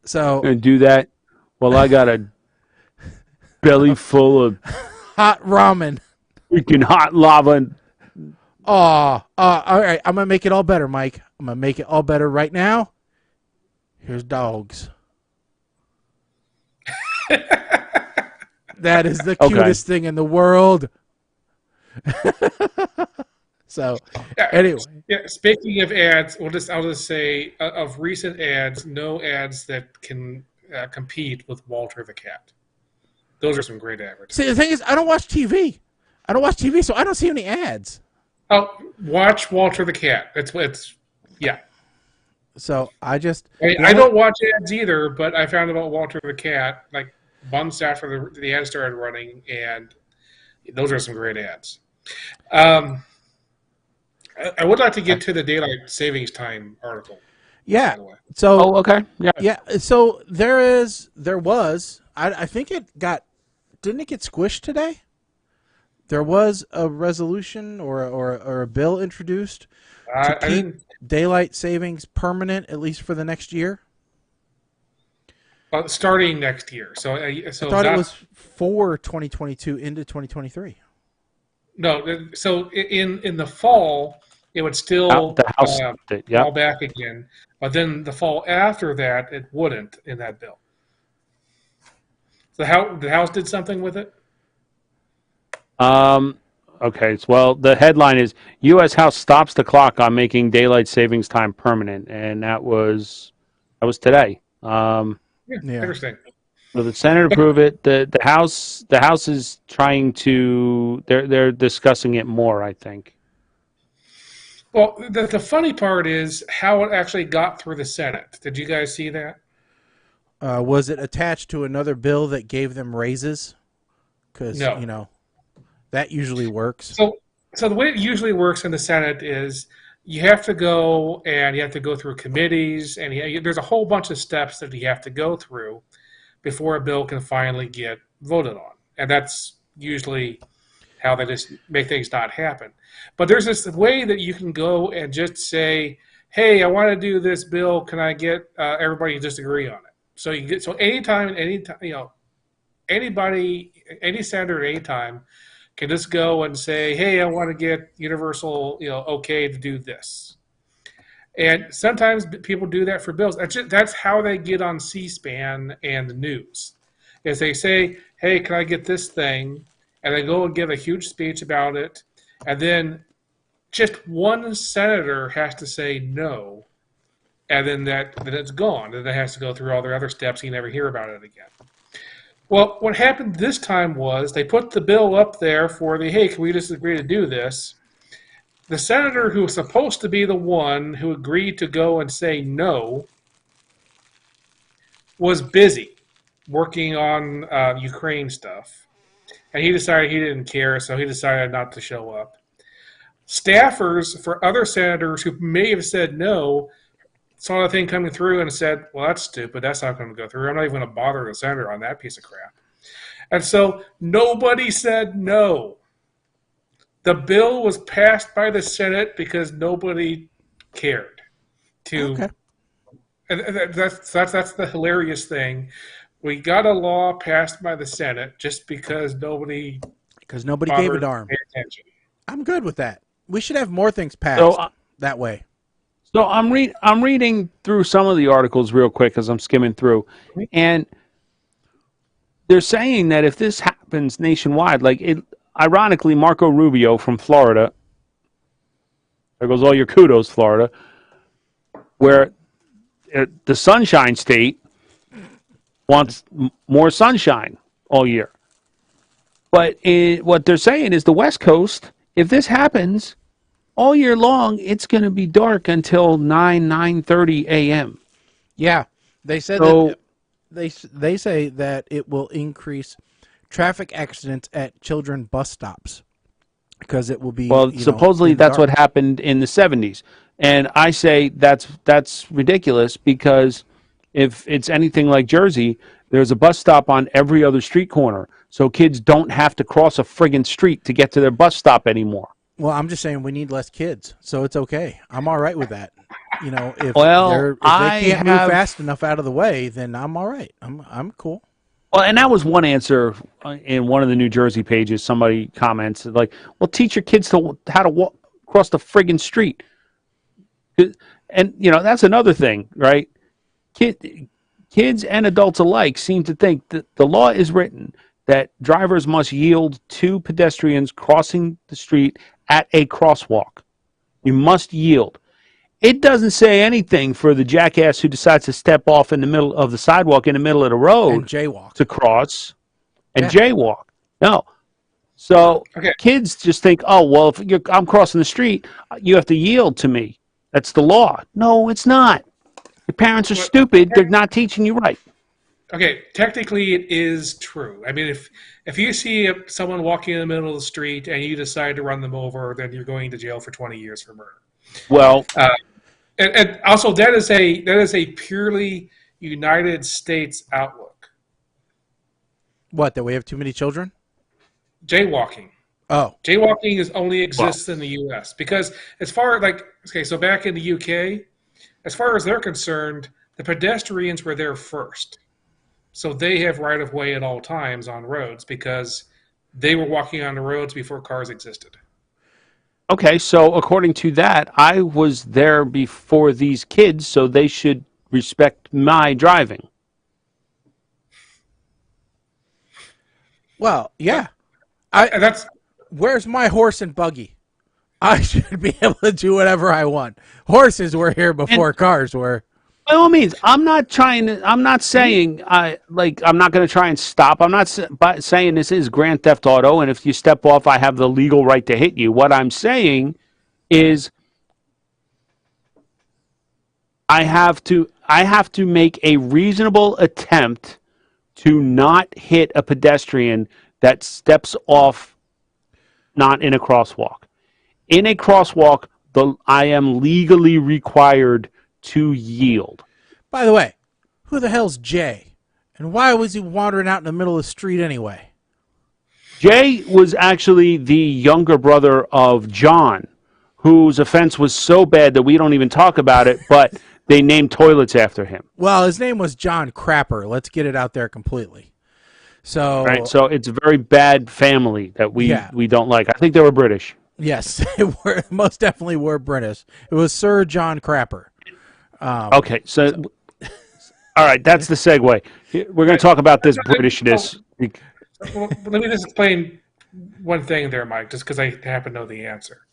So. And do that while I got a belly full of hot ramen. Freaking hot lava. All right. I'm going to make it all better, Mike. I'm going to make it all better right now. Here's dogs. That is the cutest thing in the world. So, anyway. Yeah, speaking of ads, I'll just say of recent ads, no ads that can compete with Walter the Cat. Those are some great advertisements. See, the thing is, I don't watch TV. So I don't see any ads. Oh, watch Walter the Cat. Yeah. So I just... I don't watch ads either, but I found about Walter the Cat like months after the ad started running, and those are some great ads. I would like to get to the daylight savings time article. Yeah. So. Okay. Yeah. Yeah. So there was. I think it got. Didn't it get squished today? There was a resolution or a bill introduced to keep daylight savings permanent, at least for the next year. Starting next year. So I thought it was for 2022 into 2023. No, so in the fall it would still the House fall back again, but then the fall after that it wouldn't in that bill. So the House did something with it. Okay. Well, the headline is U.S. House stops the clock on making daylight savings time permanent, and that was today. Interesting. So the Senate approved it. The House is trying to. They're discussing it more, I think. Well, the funny part is how it actually got through the Senate. Did you guys see that? Was it attached to another bill that gave them raises? Because that usually works. So the way it usually works in the Senate is you have to go through committees, and there's a whole bunch of steps that you have to go through before a bill can finally get voted on. And that's usually how they just make things not happen. But there's this way that you can go and just say, hey, I want to do this bill. Can I get everybody to just agree on it? So anytime, anybody, any senator at any time can just go and say, hey, I want to get universal, okay to do this. And sometimes people do that for bills. That's how they get on C-SPAN and the news. Is they say, hey, can I get this thing? And they go and give a huge speech about it. And then just one senator has to say no. And then it's gone. And it has to go through all their other steps. You never hear about it again. Well, what happened this time was they put the bill up there for hey, can we just agree to do this? The senator who was supposed to be the one who agreed to go and say no was busy working on Ukraine stuff. And he decided he didn't care, so he decided not to show up. Staffers for other senators who may have said no saw the thing coming through and said, well, that's stupid. That's not going to go through. I'm not even going to bother the senator on that piece of crap. And so nobody said no. The bill was passed by the Senate because nobody cared. And that's the hilarious thing. We got a law passed by the Senate just because nobody gave a darn. Pay attention. I'm good with that. We should have more things passed So, that way. So I'm reading through some of the articles real quick as I'm skimming through, and they're saying that if this happens nationwide, ironically, Marco Rubio from Florida, there goes all your kudos, Florida, where the Sunshine State wants more sunshine all year. But what they're saying is the West Coast, if this happens all year long, it's going to be dark until 9:30 a.m. Yeah, they said So- that they say that it will increase traffic accidents at children bus stops because it will be. Well, supposedly in the that's dark. what happened in the 70s. And I say that's ridiculous because if it's anything like Jersey, there's a bus stop on every other street corner. So kids don't have to cross a friggin' street to get to their bus stop anymore. Well, I'm just saying we need less kids, so it's okay. I'm all right with that. If Well, they can't move fast enough out of the way, then I'm all right. I'm cool. Well, and that was one answer in one of the New Jersey pages. Somebody comments like, "Well, teach your kids how to walk across the friggin' street." And that's another thing, right? Kids and adults alike seem to think that the law is written that drivers must yield to pedestrians crossing the street at a crosswalk. You must yield. It doesn't say anything for the jackass who decides to step off in the middle of the sidewalk in the middle of the road And jaywalk. to cross and Yeah. jaywalk. No. So Okay. kids just think, oh, well, if I'm crossing the street, you have to yield to me. That's the law. No, it's not. Your parents are stupid. They're not teaching you right. Okay, technically it is true. I mean, if you see someone walking in the middle of the street and you decide to run them over, then you're going to jail for 20 years for murder. Well, And also, that is a purely United States outlook. What? That we have too many children? Jaywalking. Oh, Jaywalking only exists in the U.S. because so back in the U.K., as far as they're concerned, the pedestrians were there first. So they have right of way at all times on roads because they were walking on the roads before cars existed. okay, so according to that, I was there before these kids, so they should respect my driving. well, yeah. And that's Where's my horse and buggy? I should be able to do whatever I want. Horses were here before cars were. By all means, I'm not saying I'm not going to try and stop. I'm not saying this is Grand Theft Auto, and if you step off, I have the legal right to hit you. What I'm saying is I have to make a reasonable attempt to not hit a pedestrian that steps off not in a crosswalk. In a crosswalk, I am legally required to yield. By the way, who the hell's Jay? And why was he wandering out in the middle of the street anyway? Jay was actually the younger brother of John, whose offense was so bad that we don't even talk about it, but they named toilets after him. Well, his name was John Crapper. Let's get it out there completely. So, Right? So it's a very bad family that we don't like. I think they were British. yes, most definitely were British. It was Sir John Crapper. Okay, so all right, that's the segue. We're going to talk about this Britishness. Well, let me just explain one thing there, Mike, just because I happen to know the answer.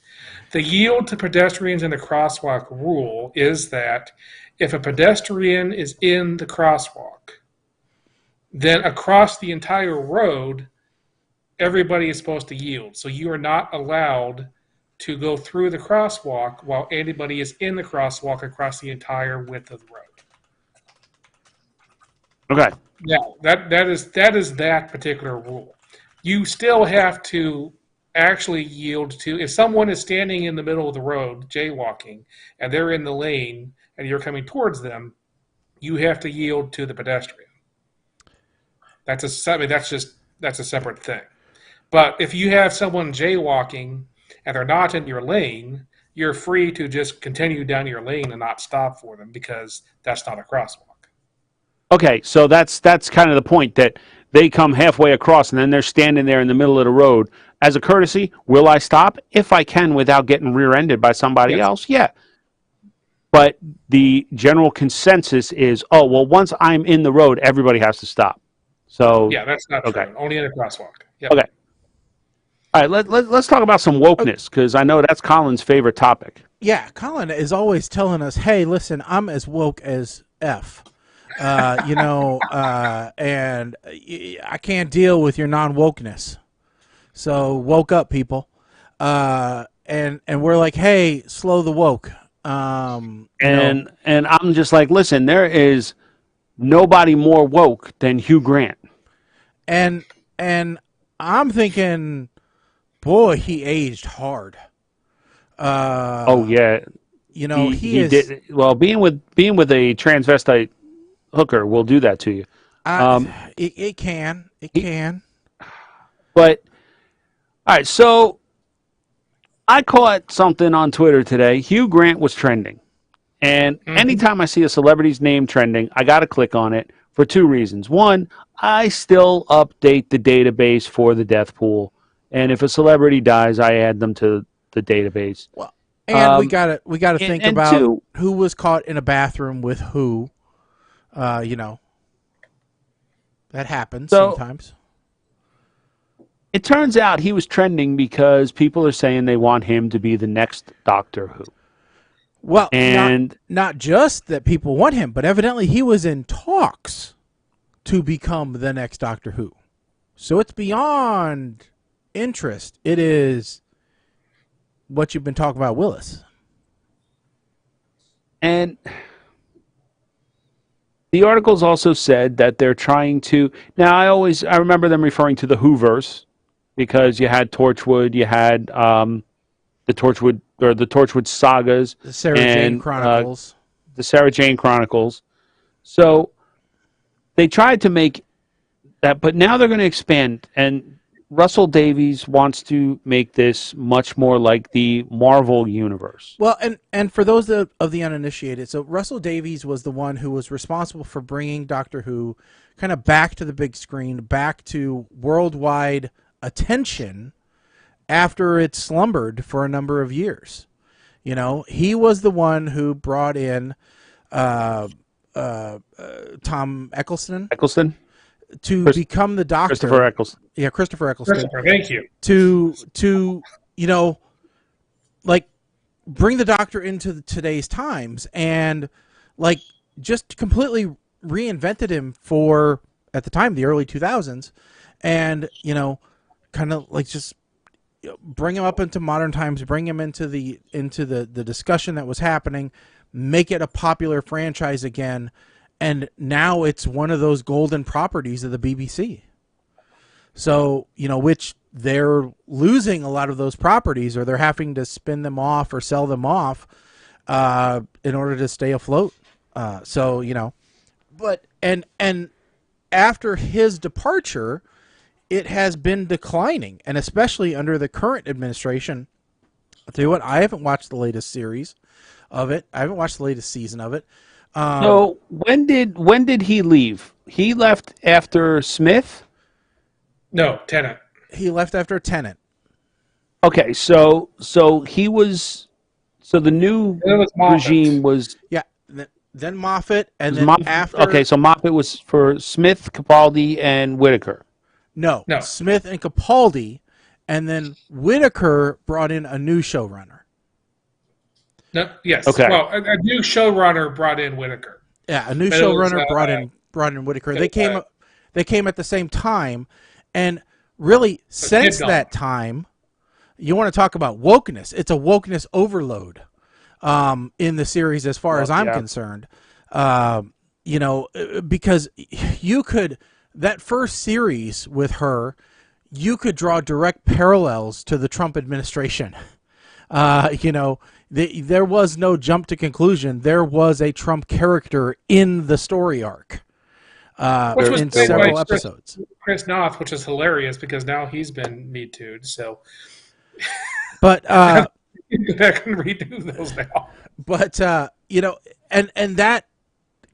The yield to pedestrians in the crosswalk rule is that if a pedestrian is in the crosswalk, then across the entire road, everybody is supposed to yield. So you are not allowed to go through the crosswalk while anybody is in the crosswalk across the entire width of the road. Okay. Now, that is that particular rule. You still have to actually yield to, if someone is standing in the middle of the road jaywalking and they're in the lane and you're coming towards them, you have to yield to the pedestrian. That's a separate thing. But if you have someone jaywalking and they're not in your lane, you're free to just continue down your lane and not stop for them because that's not a crosswalk. Okay, so that's kind of the point that they come halfway across and then they're standing there in the middle of the road. As a courtesy, will I stop? If I can without getting rear-ended by somebody Yes. else, yeah. But the general consensus is, oh, well, once I'm in the road, everybody has to stop. So Yeah, that's not okay. true. Only in a crosswalk. Yep. Okay. All right, let's talk about some wokeness, because I know that's Colin's favorite topic. Yeah, Colin is always telling us, "Hey, listen, I'm as woke as F." And I can't deal with your non-wokeness. So woke up, people. And we're like, hey, slow the woke. And I'm just like, listen, there is nobody more woke than Hugh Grant. And I'm thinking, boy, he aged hard. Oh yeah, he is. Did well. Being with a transvestite hooker will do that to you. It can. But all right, so I caught something on Twitter today. Hugh Grant was trending, and anytime I see a celebrity's name trending, I got to click on it for two reasons. One, I still update the database for the death pool, and if a celebrity dies, I add them to the database. Well, and we gotta think about two, who was caught in a bathroom with who. That happens sometimes. It turns out he was trending because people are saying they want him to be the next Doctor Who. Well, and not just that people want him, but evidently he was in talks to become the next Doctor Who. So it's beyond interest. It is what you've been talking about, Willis. And the articles also said that they're trying to. Now, I remember them referring to the Whoverse because you had Torchwood, you had the Torchwood sagas, the Sarah Jane Chronicles, the Sarah Jane Chronicles. So they tried to make that, but now they're going to expand. And Russell Davies wants to make this much more like the Marvel universe. Well, and for those of the uninitiated, so Russell Davies was the one who was responsible for bringing Doctor Who kind of back to the big screen, back to worldwide attention after it slumbered for a number of years. He was the one who brought in Tom Eccleston to become the Doctor. Christopher Eccleston. Yeah, Christopher Eccleston. Christopher, thank you. To bring the Doctor into today's times and just completely reinvented him for, at the time, the early 2000s, and kind of just bring him up into modern times, bring him into the discussion that was happening, make it a popular franchise again. And now it's one of those golden properties of the BBC. So, which they're losing a lot of those properties, or they're having to spin them off or sell them off in order to stay afloat. But after his departure, it has been declining, and especially under the current administration. I'll tell you what, I haven't watched the latest series of it. I haven't watched the latest season of it. So when did he leave? He left after Smith? No, Tennant. He left after Tennant. Okay, so he was. So the new regime was. Yeah, then Moffat, and then after. Okay, so Moffat was for Smith, Capaldi, and Whitaker. No, Smith and Capaldi, and then Whitaker brought in a new showrunner. No, yes. Okay. Well, a new showrunner brought in Whitaker. Yeah, a new showrunner brought in Whitaker. They came at the same time, and really since that time, you want to talk about wokeness? It's a wokeness overload in the series, as far as I'm concerned. Because you could, that first series with her, you could draw direct parallels to the Trump administration. There was no jump to conclusion. There was a Trump character in the story arc in several episodes. Chris Noth, which is hilarious because now he's been Me Too'd. So, but I can redo those now. But and that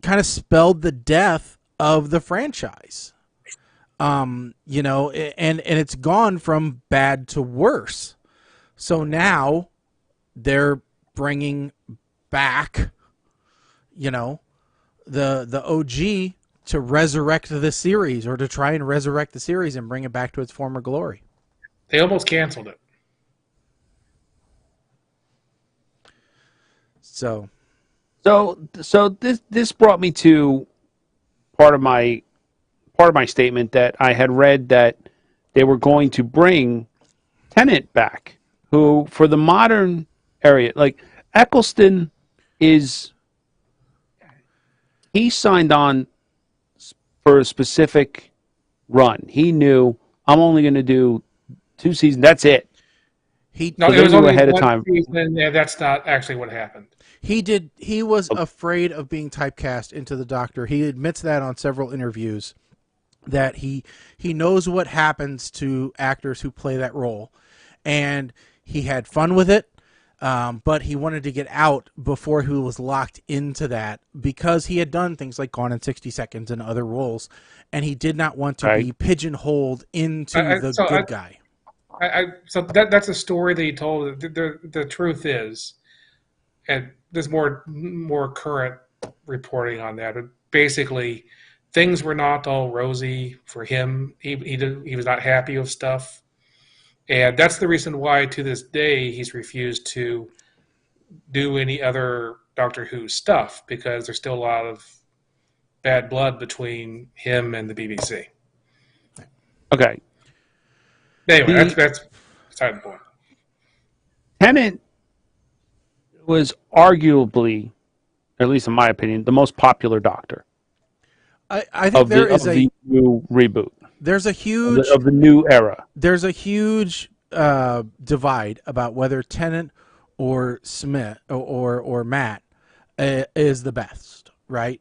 kind of spelled the death of the franchise. You know, and it's gone from bad to worse. So now they're bringing back, you know, the OG to resurrect the series, or to try and resurrect the series and bring it back to its former glory. They almost canceled it. So this brought me to part of my statement that I had read that they were going to bring Tennant back, who for the modern area, like Eccleston he signed on for a specific run. He knew, I'm only going to do 2 seasons. That's it. No, So it was they knew only ahead of one time. season, and that's not actually what happened. He was afraid of being typecast into the Doctor. He admits that on several interviews, that he knows what happens to actors who play that role, and he had fun with it, but he wanted to get out before he was locked into that, because he had done things like Gone in 60 Seconds and other roles, and he did not want to be pigeonholed into the good guy. So that's a story that he told. The truth is, and there's more current reporting on that. But basically, things were not all rosy for him. He was not happy with stuff, and that's the reason why to this day he's refused to do any other Doctor Who stuff, because there's still a lot of bad blood between him and the BBC. Okay. Anyway, that's beside the point. Tennant was arguably, at least in my opinion, the most popular Doctor. I think the new reboot. There's a huge of the new era. There's a huge divide about whether Tennant or Smith or Matt is the best, right?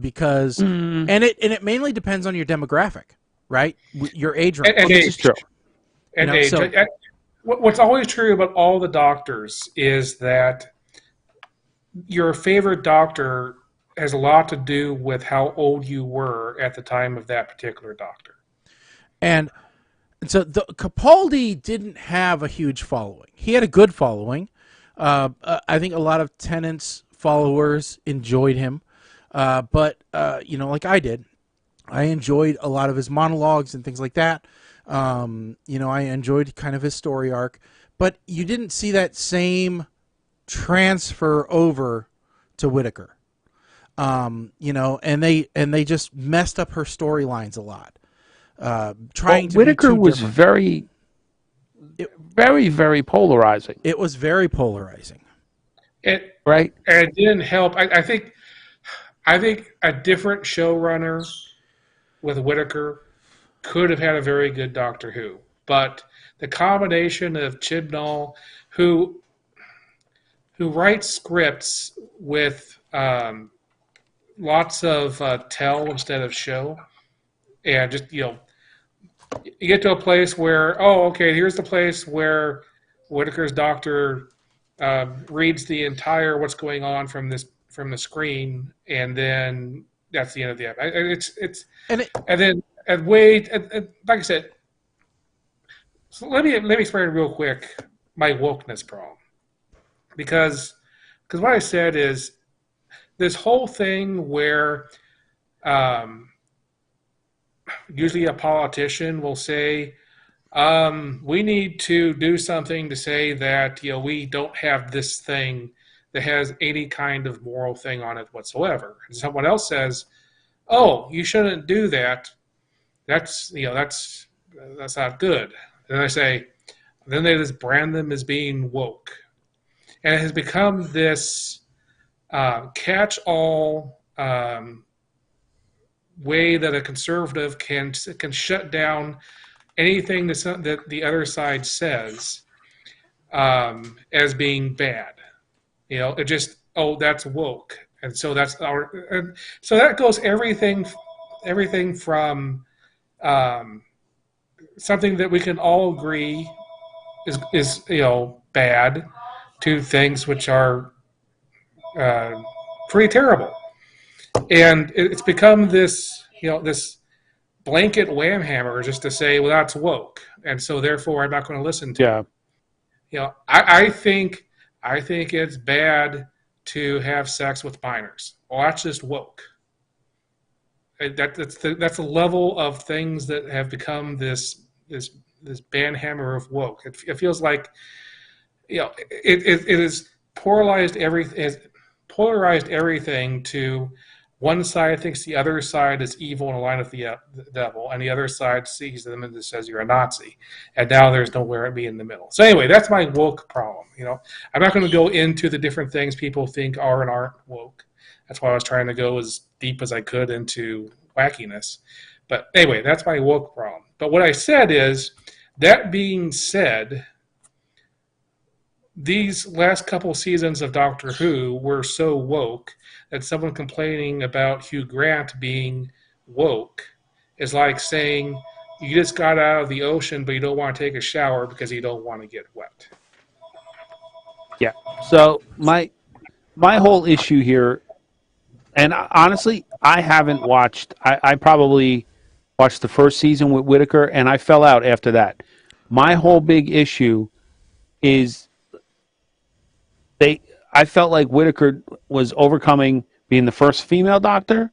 Because and it mainly depends on your demographic, right? Your age range. And this age. is true. And age. So, what's always true about all the Doctors is that your favorite Doctor has a lot to do with how old you were at the time of that particular Doctor. And so Capaldi didn't have a huge following. He had a good following. I think a lot of Tennant's followers enjoyed him. But like I did, I enjoyed a lot of his monologues and things like that. I enjoyed kind of his story arc. But you didn't see that same transfer over to Whittaker. And they just messed up her storylines a lot. Whittaker was very, very polarizing. It was very polarizing. Right? And it didn't help. I think a different showrunner with Whittaker could have had a very good Doctor Who. But the combination of Chibnall, who writes scripts with lots of tell instead of show, and just you get to a place where here's the place where Whittaker's Doctor reads the entire what's going on from the screen, and then that's the end of the episode. Like I said. So let me explain real quick my wokeness problem, because what I said is this whole thing where usually a politician will say we need to do something to say that we don't have this thing that has any kind of moral thing on it whatsoever, and someone else says, "Oh, you shouldn't do that. That's not good." And then they just brand them as being woke. And it has become this catch-all way that a conservative can shut down anything that the other side says as being bad. It just, that's woke. And so so that goes everything from something that we can all agree is bad, to things which are pretty terrible, and it's become this this blanket wham hammer just to say, well, that's woke, and so therefore I'm not going to listen to it. You know, I think it's bad to have sex with minors. Well, that's just woke. That's the level of things that have become this banhammer of woke. It feels like, you know, it is polarized everything to one side thinks the other side is evil and aligned with the devil, and the other side sees them and says you're a Nazi, and now there's nowhere to be in the middle. So anyway, that's my woke problem. You know, I'm not going to go into the different things people think are and aren't woke. That's why I was trying to go as deep as I could into wackiness. But anyway, that's my woke problem. But what I said is, that being said, these last couple seasons of Doctor Who were so woke that someone complaining about Hugh Grant being woke is like saying you just got out of the ocean but you don't want to take a shower because you don't want to get wet. Yeah. So my whole issue here, and honestly, I haven't watched. I probably watched the first season with Whitaker, and I fell out after that. My whole big issue is I felt like Whitaker was overcoming being the first female doctor,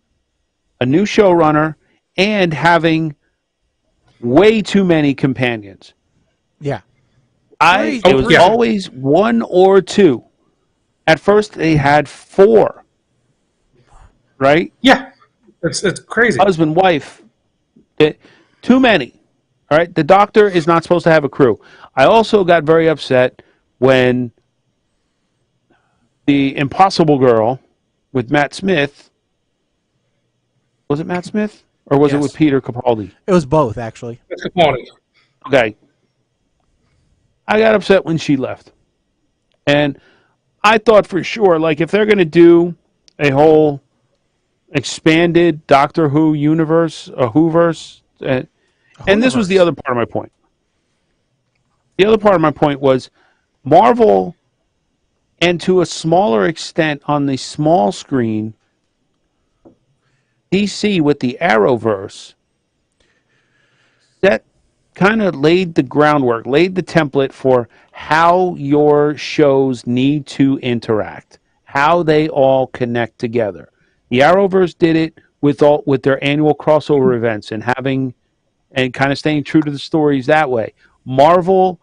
a new showrunner, and having way too many companions. Yeah. It was always one or two. At first, they had 4. Right? Yeah, it's crazy. Husband, wife, too many. All right, the doctor is not supposed to have a crew. I also got very upset when the Impossible Girl with Matt Smith. Was it Matt Smith or was it with Peter Capaldi? It was both, actually. It's Capaldi. Okay. I got upset when she left, and I thought for sure, like, if they're going to do a whole expanded Doctor Who universe, a Whoverse, and this was the other part of my point. The other part of my point was Marvel, and to a smaller extent on the small screen, DC with the Arrowverse, that kind of laid the groundwork, laid the template for how your shows need to interact, how they all connect together. The Arrowverse did it with their annual crossover events and kind of staying true to the stories that way. Marvel,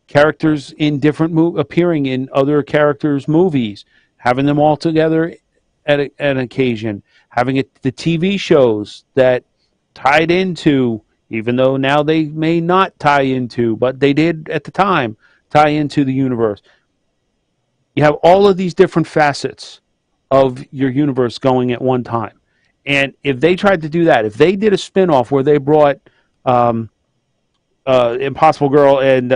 characters in different appearing in other characters' movies, having them all together at an occasion, having the TV shows that tied into, even though now they may not tie into, but they did at the time, tie into the universe. You have all of these different facets of your universe going at one time. And if they tried to do that, if they did a spin-off where they brought Impossible Girl and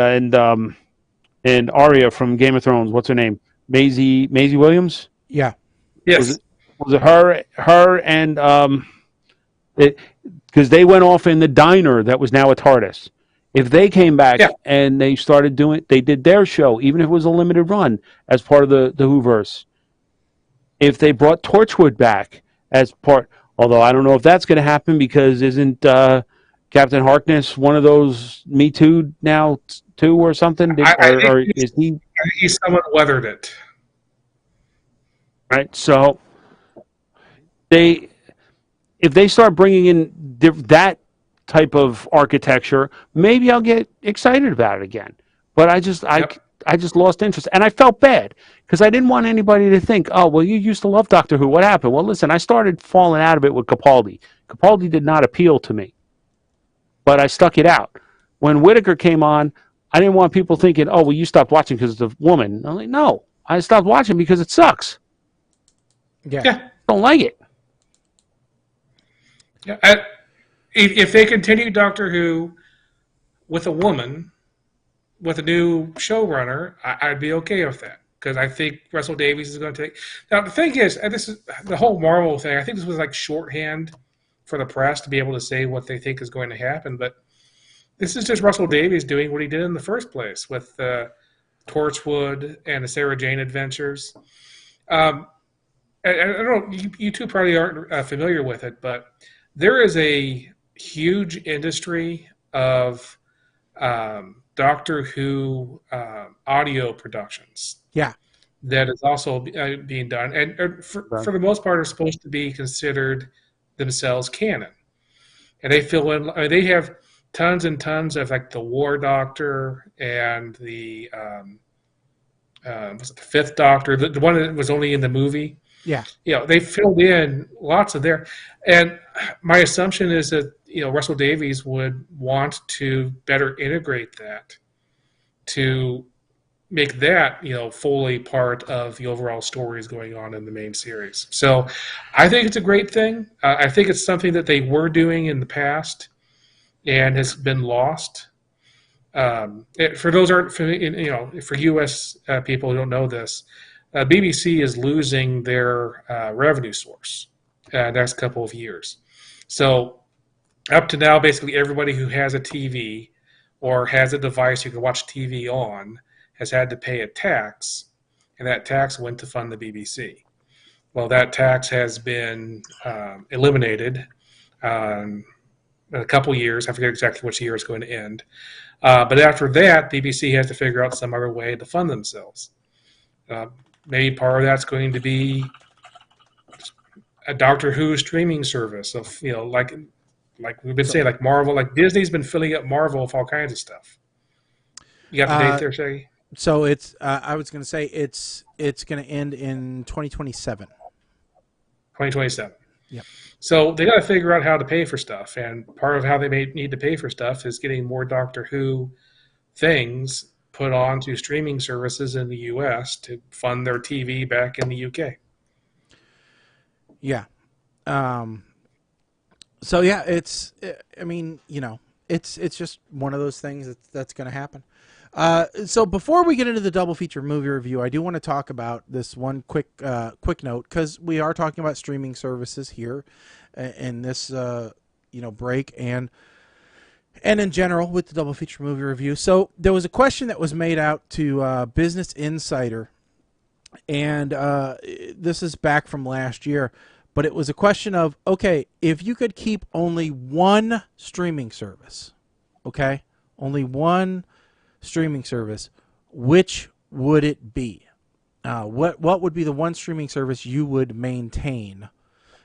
Arya from Game of Thrones, what's her name? Maisie Williams? Yeah. Yes. Was it her and because they went off in the diner that was now a TARDIS. If they came back and they did their show, even if it was a limited run as part of the Whoverse. If they brought Torchwood back as part, although I don't know if that's going to happen because isn't Captain Harkness one of those Me Too now too or something? Or is he? He's somewhat weathered it. Right. So if they start bringing in that type of architecture, maybe I'll get excited about it again. But I just lost interest, and I felt bad because I didn't want anybody to think, oh, well, you used to love Doctor Who. What happened? Well, listen, I started falling out of it with Capaldi. Capaldi did not appeal to me, but I stuck it out. When Whitaker came on, I didn't want people thinking, oh, well, you stopped watching because it's a woman. I'm like, no, I stopped watching because it sucks. Yeah. I don't like it. Yeah. If they continue Doctor Who with a woman, with a new showrunner, I'd be okay with that because I think Russell Davies is going to take. Now the thing is, and this is the whole Marvel thing. I think this was like shorthand for the press to be able to say what they think is going to happen, but this is just Russell Davies doing what he did in the first place with Torchwood and the Sarah Jane Adventures. I don't know. You two probably aren't familiar with it, but there is a huge industry of Doctor Who audio productions. Yeah. That is also being done, and for the most part, are supposed to be considered themselves canon. And they fill in. I mean, they have tons and tons of like the War Doctor and the was it the Fifth Doctor, the one that was only in the movie. Yeah. They filled in lots of there, and my assumption is that Russell Davies would want to better integrate that to make that fully part of the overall stories going on in the main series. So I think it's a great thing. I think it's something that they were doing in the past and has been lost. For those for U.S. People who don't know this, BBC is losing their revenue source next couple of years. So up to now, basically everybody who has a TV or has a device you can watch TV on has had to pay a tax, and that tax went to fund the BBC. Well, that tax has been eliminated in a couple years. I forget exactly which year it's going to end. But after that, BBC has to figure out some other way to fund themselves. Maybe part of that's going to be a Doctor Who streaming service of, like we've been saying, like Marvel, like Disney's been filling up Marvel with all kinds of stuff. You got the date there, Shaggy? So it's I was going to say it's going to end in 2027. 2027. Yeah. So they got to figure out how to pay for stuff, and part of how they may need to pay for stuff is getting more Doctor Who things put onto streaming services in the U.S. to fund their TV back in the UK. Yeah. So yeah, it's just one of those things that's going to happen. So before we get into the double feature movie review, I do want to talk about this one quick note, because we are talking about streaming services here in this break and in general with the double feature movie review. So there was a question that was made out to Business Insider, and this is back from last year, but it was a question of, okay, if you could keep only one streaming service, okay, only one streaming service, which would it be? What would be the one streaming service you would maintain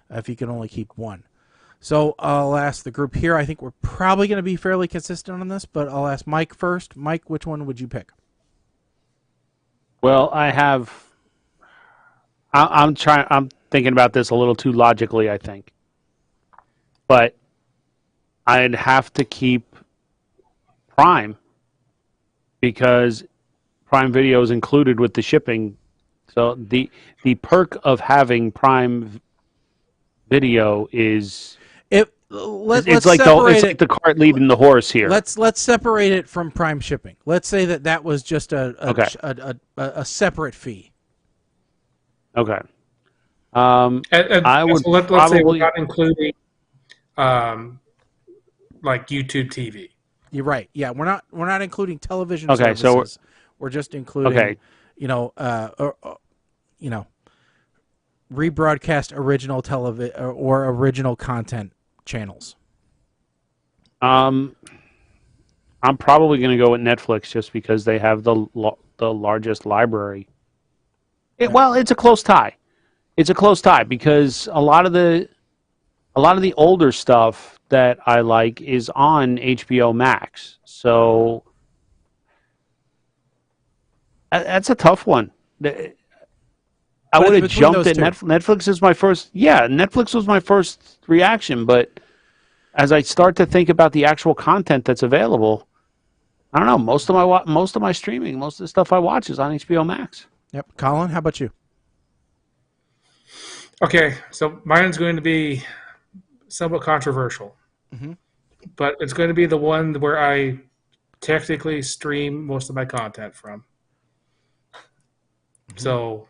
if you could only keep one? So I'll ask the group here. I think we're probably going to be fairly consistent on this, but I'll ask Mike first. Mike, which one would you pick? Well, I'm thinking about this a little too logically, I think. But I'd have to keep Prime, because Prime Video is included with the shipping. So the perk of having Prime Video is it's like the cart leading the horse here. Let's separate it from Prime shipping. Let's say that was just a separate fee. Okay. I would probably, let's say we're not including like YouTube TV. You're right. Yeah, we're not including television services. So we're just including rebroadcast original television or original content channels. I'm probably going to go with Netflix just because they have the largest library. It's a close tie. It's a close tie because a lot of the older stuff that I like is on HBO Max. So that's a tough one. I would have jumped at Netflix is my first. Yeah, Netflix was my first reaction, but as I start to think about the actual content that's available, I don't know. Most of my streaming, most of the stuff I watch is on HBO Max. Yep. Colin, how about you? Okay, so mine's going to be somewhat controversial, but it's going to be the one where I technically stream most of my content from. So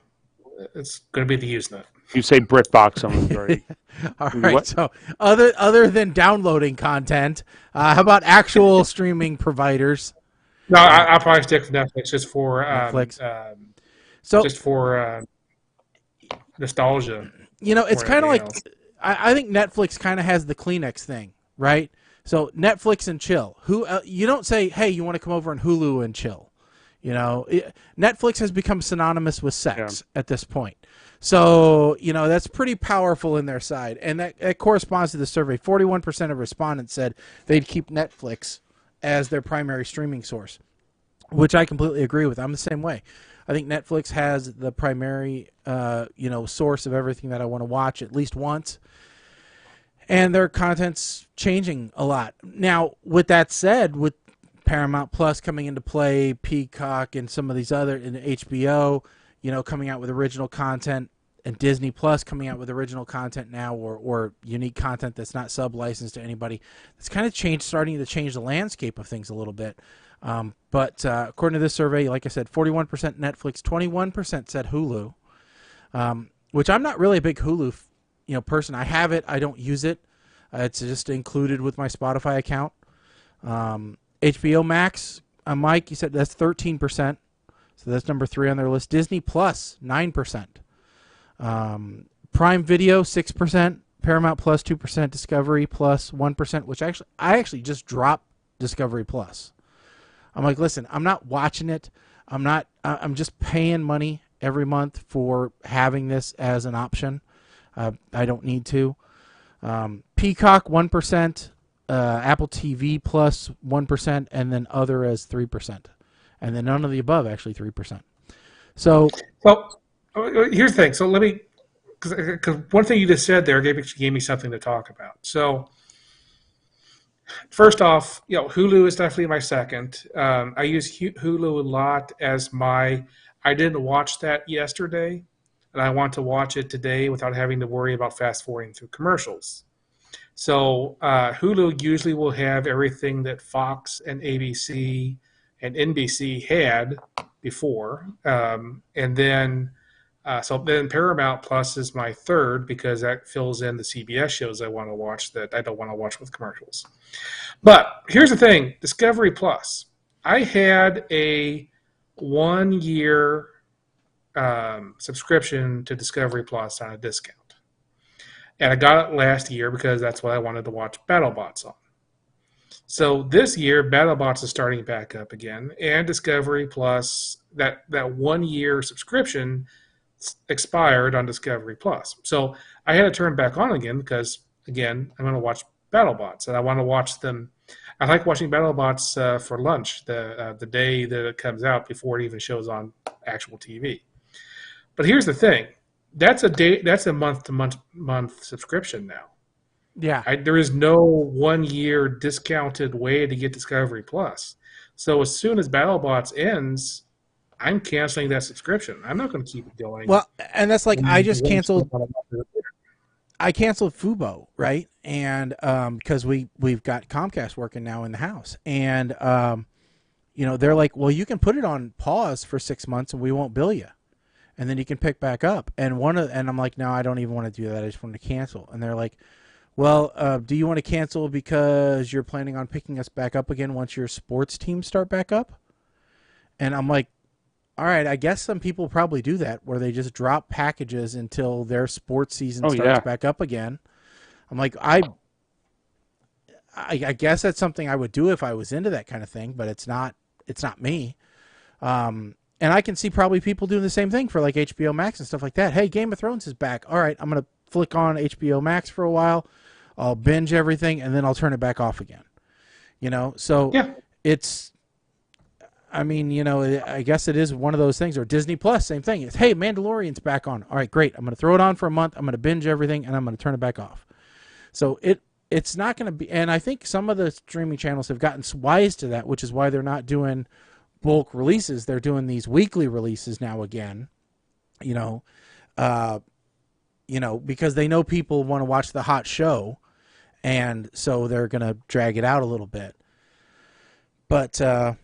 it's going to be the Usenet. You say BritBox on the very. All right. What? So other than downloading content, how about actual streaming providers? No, I'll probably stick with Netflix just for Netflix. Just for nostalgia. It's kind of like I think Netflix kind of has the Kleenex thing. right? So Netflix and chill. You don't say, hey, you want to come over and Hulu and chill. Netflix has become synonymous with sex at this point. So, that's pretty powerful in their side. And that corresponds to the survey. 41% of respondents said they'd keep Netflix as their primary streaming source, which I completely agree with. I'm the same way. I think Netflix has the primary, source of everything that I want to watch at least once. And their content's changing a lot. Now, with that said, with Paramount Plus coming into play, Peacock, and some of these other, and HBO, coming out with original content, and Disney Plus coming out with original content now, or unique content that's not sub-licensed to anybody. It's kind of starting to change the landscape of things a little bit. But according to this survey, like I said, 41% Netflix, 21% said Hulu, which I'm not really a big Hulu person. I have it. I don't use it. It's just included with my Spotify account. HBO Max, Mike, you said that's 13%. So that's number 3 on their list. Disney Plus, 9%. Prime Video, 6%. Paramount Plus, 2%. Discovery Plus, 1%, which I actually just dropped Discovery Plus. I'm like, listen, I'm not watching it. I'm just paying money every month for having this as an option. I don't need to. Peacock, 1%. Apple TV Plus 1%, and then other as 3%, and then none of the above actually 3%. So, well, here's the thing. So let me, because one thing you just said there gave me something to talk about. So, first off, Hulu is definitely my second. I use Hulu a lot as I didn't watch that yesterday, and I want to watch it today without having to worry about fast forwarding through commercials. So Hulu usually will have everything that Fox and ABC and NBC had before, and then Paramount Plus is my third because that fills in the CBS shows I want to watch that I don't want to watch with commercials. But here's the thing: Discovery Plus. I had a 1-year subscription to Discovery Plus on a discount. And I got it last year because that's what I wanted to watch BattleBots on. So this year, BattleBots is starting back up again, and Discovery Plus, that 1-year subscription expired on Discovery Plus. So I had to turn back on again because, again, I'm going to watch BattleBots, and I want to watch them. I like watching BattleBots for lunch the day that it comes out before it even shows on actual TV. But here's the thing. That's a month-to-month subscription now. yeah. There is no 1-year discounted way to get Discovery Plus. So as soon as BattleBots ends, I'm canceling that subscription. I'm not going to keep it going. Well, and that's like I canceled Fubo, right? And because we've got Comcast working now in the house, and they're like, well, you can put it on pause for 6 months and we won't bill you. And then you can pick back up. And I'm like, no, I don't even want to do that. I just want to cancel. And they're like, well, do you want to cancel because you're planning on picking us back up again once your sports teams start back up? And I'm like, all right, I guess some people probably do that where they just drop packages until their sports season starts back up again. I'm like, I guess that's something I would do if I was into that kind of thing, but it's not me. And I can see probably people doing the same thing for like HBO Max and stuff like that. Hey, Game of Thrones is back. All right, I'm going to flick on HBO Max for a while. I'll binge everything, and then I'll turn it back off again. So it's, I guess it is one of those things. Or Disney Plus, same thing. It's, hey, Mandalorian's back on. All right, great. I'm going to throw it on for a month. I'm going to binge everything, and I'm going to turn it back off. So it's not going to be, and I think some of the streaming channels have gotten wise to that, which is why they're not doing bulk releases. They're doing these weekly releases now again, because they know people want to watch the hot show, and so they're going to drag it out a little bit. But, then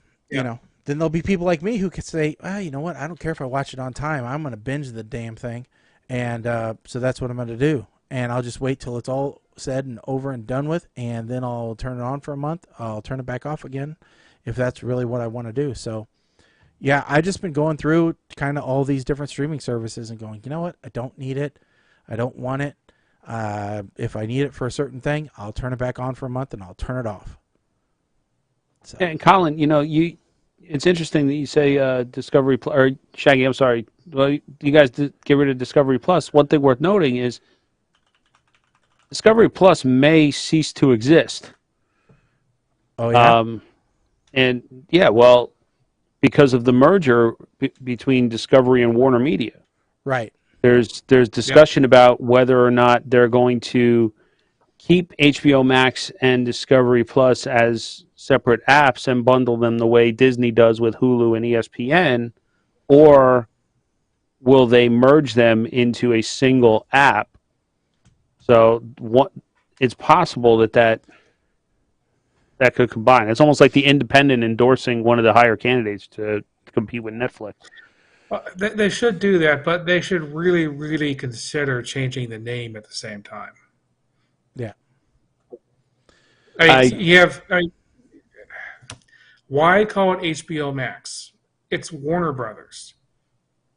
there'll be people like me who could say, you know what, I don't care if I watch it on time. I'm going to binge the damn thing. And so that's what I'm going to do. And I'll just wait till it's all said and over and done with, and then I'll turn it on for a month. I'll turn it back off again if that's really what I want to do. So, yeah, I've just been going through kind of all these different streaming services and going, you know what, I don't need it. I don't want it. If I need it for a certain thing, I'll turn it back on for a month and I'll turn it off. So. And Colin, it's interesting that you say Discovery Plus, or Shaggy, I'm sorry. Well, you guys did get rid of Discovery Plus. One thing worth noting is Discovery Plus may cease to exist. Oh, yeah? And yeah, well, because of the merger between Discovery and Warner Media. Right. There's discussion about whether or not they're going to keep HBO Max and Discovery Plus as separate apps and bundle them the way Disney does with Hulu and ESPN, or will they merge them into a single app? So it's possible that could combine. It's almost like the independent endorsing one of the higher candidates to compete with Netflix. Well, they should do that, but they should really, really consider changing the name at the same time. Yeah. Why call it HBO Max? It's Warner Brothers.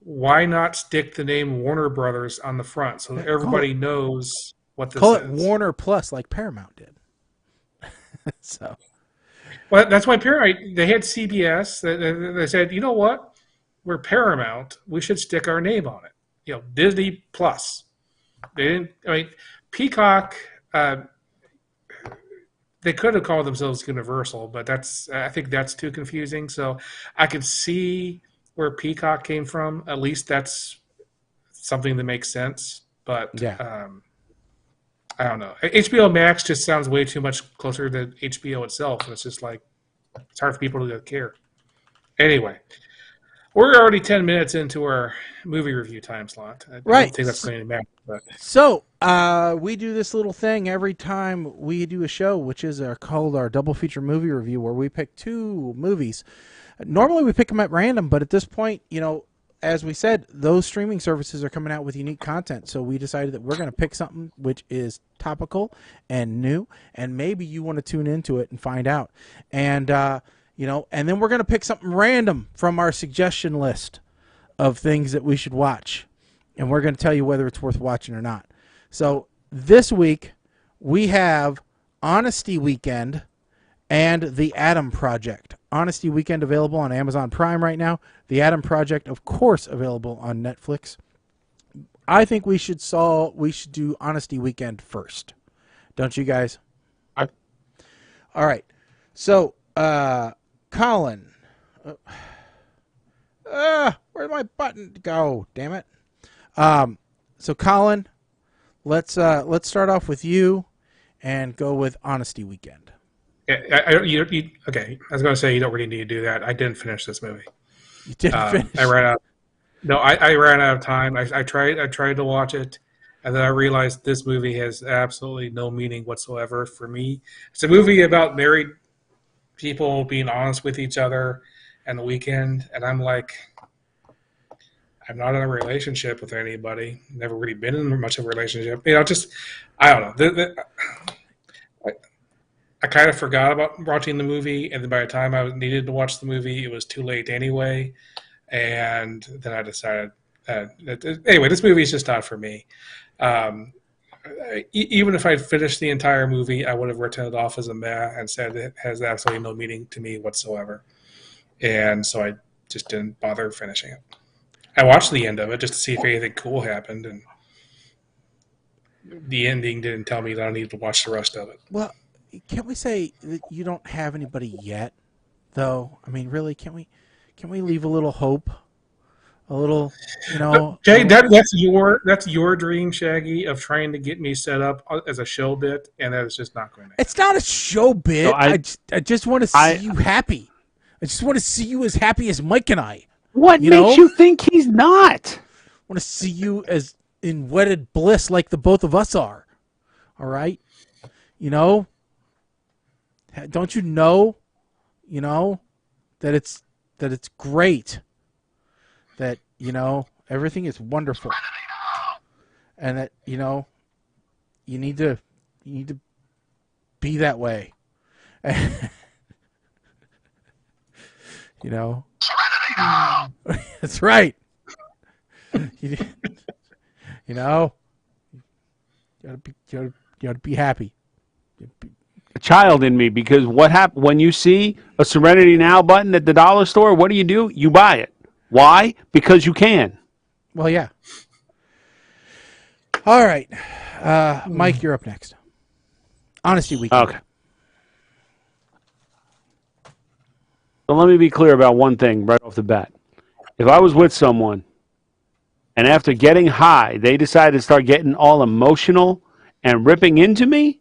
Why not stick the name Warner Brothers on the front so that everybody knows what this is? Call it Warner Plus like Paramount did. So. Well, that's why Paramount, they had CBS. They said, you know what? We're Paramount. We should stick our name on it. Disney Plus. They didn't. Peacock. They could have called themselves Universal, but I think that's too confusing. So I could see where Peacock came from. At least that's something that makes sense. But yeah. I don't know. HBO Max just sounds way too much closer to HBO itself. And it's just like it's hard for people to care. Anyway. We're already 10 minutes into our movie review time slot. I don't think that's going to matter. But. So, we do this little thing every time we do a show, which is called our double feature movie review, where we pick two movies. Normally, we pick them at random, but at this point, as we said, those streaming services are coming out with unique content. So we decided that we're going to pick something which is topical and new, and maybe you want to tune into it and find out. And, and then we're going to pick something random from our suggestion list of things that we should watch. And we're going to tell you whether it's worth watching or not. So this week, we have Honesty Weekend and The Adam Project. Honesty Weekend available on Amazon Prime right now. The Adam Project, of course, available on Netflix. I think we should do Honesty Weekend first. Don't you guys? All right. So, Colin. Where'd my button go? Damn it. So Colin, let's start off with you and go with Honesty Weekend. Okay. I was going to say you don't really need to do that. I didn't finish this movie. You didn't finish? I ran out. No, I ran out of time. I tried to watch it, and then I realized this movie has absolutely no meaning whatsoever for me. It's a movie about married people being honest with each other and the weekend, and I'm like, I'm not in a relationship with anybody. Never really been in much of a relationship. I don't know. I kind of forgot about watching the movie, and then by the time I needed to watch the movie, it was too late anyway. And then I decided, anyway, this movie is just not for me. Even if I'd finished the entire movie, I would have written it off as a meh and said it has absolutely no meaning to me whatsoever. And so I just didn't bother finishing it. I watched the end of it just to see if anything cool happened, and the ending didn't tell me that I needed to watch the rest of it. Well, can't we say that you don't have anybody yet, though? I mean, really, can we leave a little hope? A little, Jay, that's your dream, Shaggy, of trying to get me set up as a show bit, and that is just not going to happen. It's not a show bit. No, I just want to see you happy. I just want to see you as happy as Mike and I. What makes you think he's not? I want to see you as in wedded bliss like the both of us are. All right? Don't you know, that it's great. That, everything is wonderful. And that, you need to be that way. That's right. You You ought to be happy. A child in me, because what happened when you see a Serenity Now button at the dollar store? What do? You buy it. Why? Because you can. Well, yeah. All right, Mike, you're up next. Honesty Weekend. Okay. So let me be clear about one thing right off the bat. If I was with someone and after getting high, they decided to start getting all emotional and ripping into me,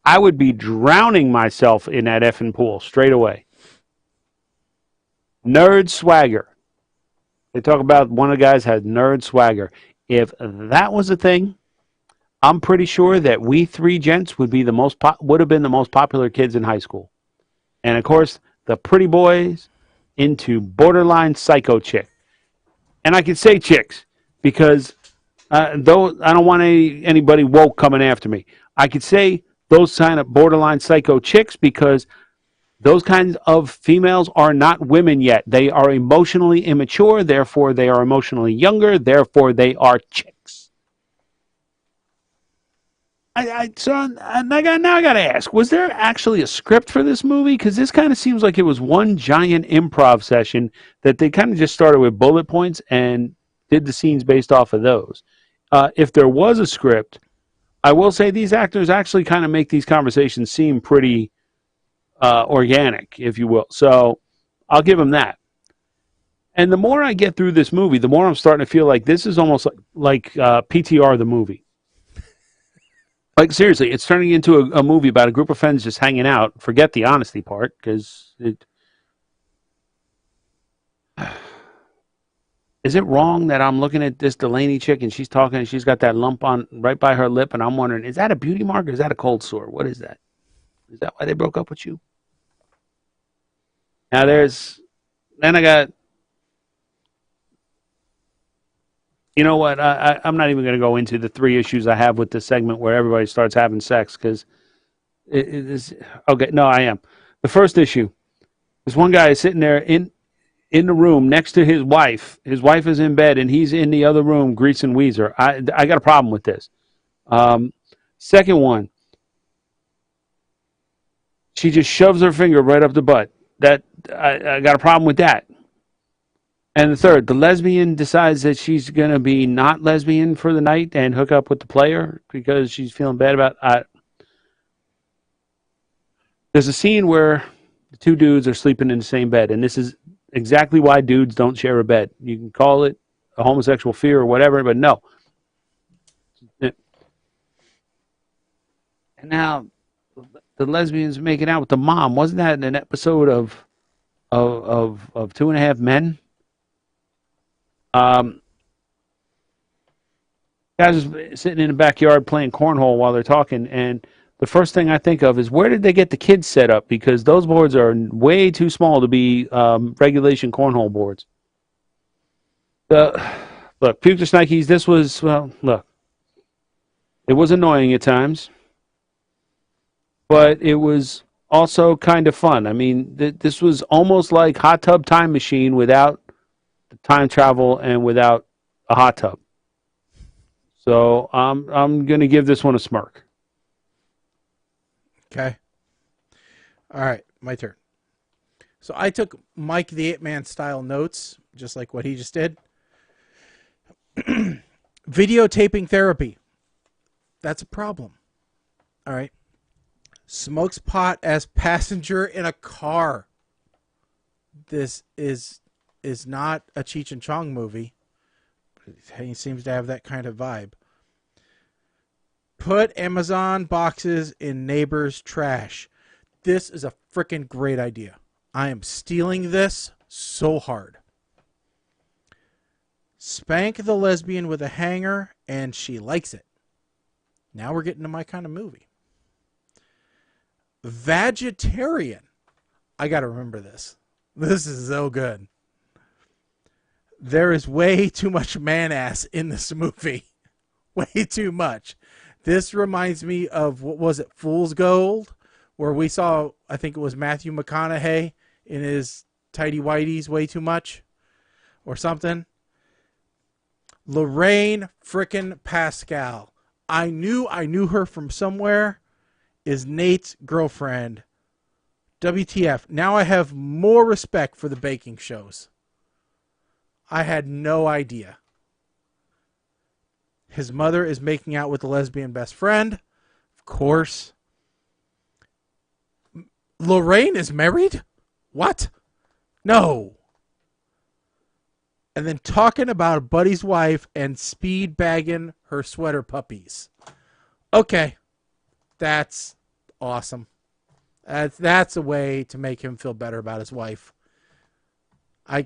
I would be drowning myself in that effing pool straight away. Nerd swagger. They talk about one of the guys had nerd swagger. If that was a thing, I'm pretty sure that we three gents would be would have been the most popular kids in high school. And of course, the pretty boys into borderline psycho chick. And I can say chicks because though I don't want anybody woke coming after me. I could say those kind of borderline psycho chicks because those kinds of females are not women yet. They are emotionally immature, therefore they are emotionally younger, therefore they are chicks. Now I got to ask, was there actually a script for this movie? Because this kind of seems like it was one giant improv session that they kind of just started with bullet points and did the scenes based off of those. If there was a script, I will say these actors actually kind of make these conversations seem pretty organic, if you will. So I'll give them that. And the more I get through this movie, the more I'm starting to feel like this is almost like PTR the movie. Like, seriously, it's turning into a movie about a group of friends just hanging out. Forget the honesty part, because is it wrong that I'm looking at this Delaney chick and she's talking and she's got that lump on right by her lip, and I'm wondering, is that a beauty mark or is that a cold sore? What is that? Is that why they broke up with you? Now then I got, you know what? I'm not even going to go into the 3 issues I have with this segment where everybody starts having sex, because it is okay. No, I am. The first issue, this one guy is sitting there in the room next to his wife. His wife is in bed and he's in the other room greasing Weezer. I got a problem with this. Second one, she just shoves her finger right up the butt. I got a problem with that. And the third, the lesbian decides that she's going to be not lesbian for the night and hook up with the player because she's feeling bad about it. There's a scene where the 2 dudes are sleeping in the same bed, and this is exactly why dudes don't share a bed. You can call it a homosexual fear or whatever, but no. And now the lesbian's making out with the mom. Wasn't that in an episode of 2.5 Men? Guys are sitting in the backyard playing cornhole while they're talking, and the first thing I think of is, where did they get the kids set up? Because those boards are way too small to be regulation cornhole boards. Look, Future Nikes, this was, look, it was annoying at times, but it was also kind of fun. I mean, this was almost like Hot Tub Time Machine without the time travel and without a hot tub. So I'm going to give this one a smirk. Okay. All right, my turn. So I took Mike the 8-Man style notes, just like what he just did. Videotaping therapy. That's a problem. All right. Smokes pot as passenger in a car. This is not a Cheech and Chong movie. He seems to have that kind of vibe. Put Amazon boxes in neighbors' trash. This is a freaking great idea. I am stealing this so hard. Spank the lesbian with a hanger, and she likes it. Now we're getting to my kind of movie. Vegetarian. I got to remember this. This is so good. There is way too much man-ass in this movie. Way too much. This reminds me of, what was it, Fool's Gold? Where we saw, I think it was Matthew McConaughey in his tighty whities way too much. Or something. Lorraine frickin' Pascal. I knew her from somewhere, is Nate's girlfriend. WTF. Now I have more respect for the baking shows. I had no idea. His mother is making out with the lesbian best friend. Of course. Lorraine is married? What? No. And then talking about a buddy's wife and speed bagging her sweater puppies. Okay. That's awesome. That's a way to make him feel better about his wife. All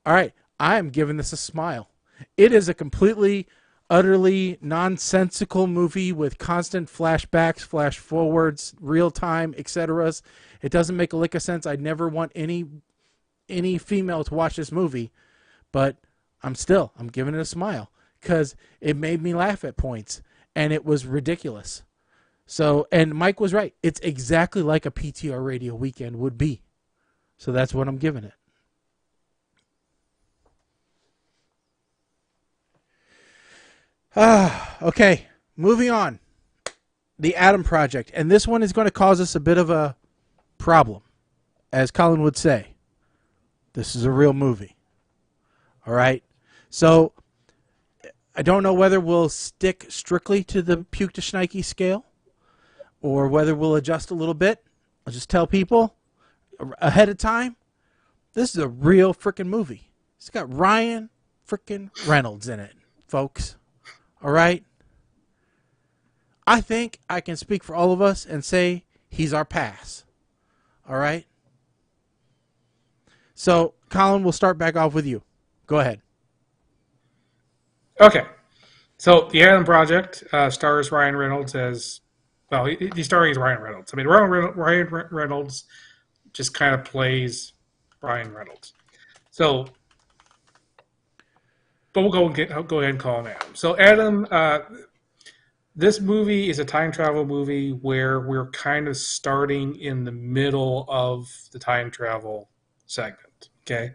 right. I am giving this a smile. It is a completely, utterly nonsensical movie with constant flashbacks, flash forwards, real time, etc. It doesn't make a lick of sense. I'd never want any female to watch this movie, but I'm giving it a smile because it made me laugh at points and it was ridiculous. So, and Mike was right. It's exactly like a PTR radio weekend would be. So that's what I'm giving it. Okay, moving on. The Adam Project. And this one is going to cause us a bit of a problem. As Colin would say, this is a real movie. All right? So, I don't know whether we'll stick strictly to the puke to Schneike scale or whether we'll adjust a little bit. I'll just tell people ahead of time, this is a real freaking movie. It's got Ryan freaking Reynolds in it, folks. All right? I think I can speak for all of us and say he's our pass. All right? So, Colin, we'll start back off with you. Go ahead. Okay. So, The Adam Project stars Ryan Reynolds as, well, he's starring as Ryan Reynolds. I mean, Ryan Reynolds just kind of plays Ryan Reynolds. So, but we'll go ahead and call him Adam. So, Adam, this movie is a time travel movie where we're kind of starting in the middle of the time travel segment. Okay,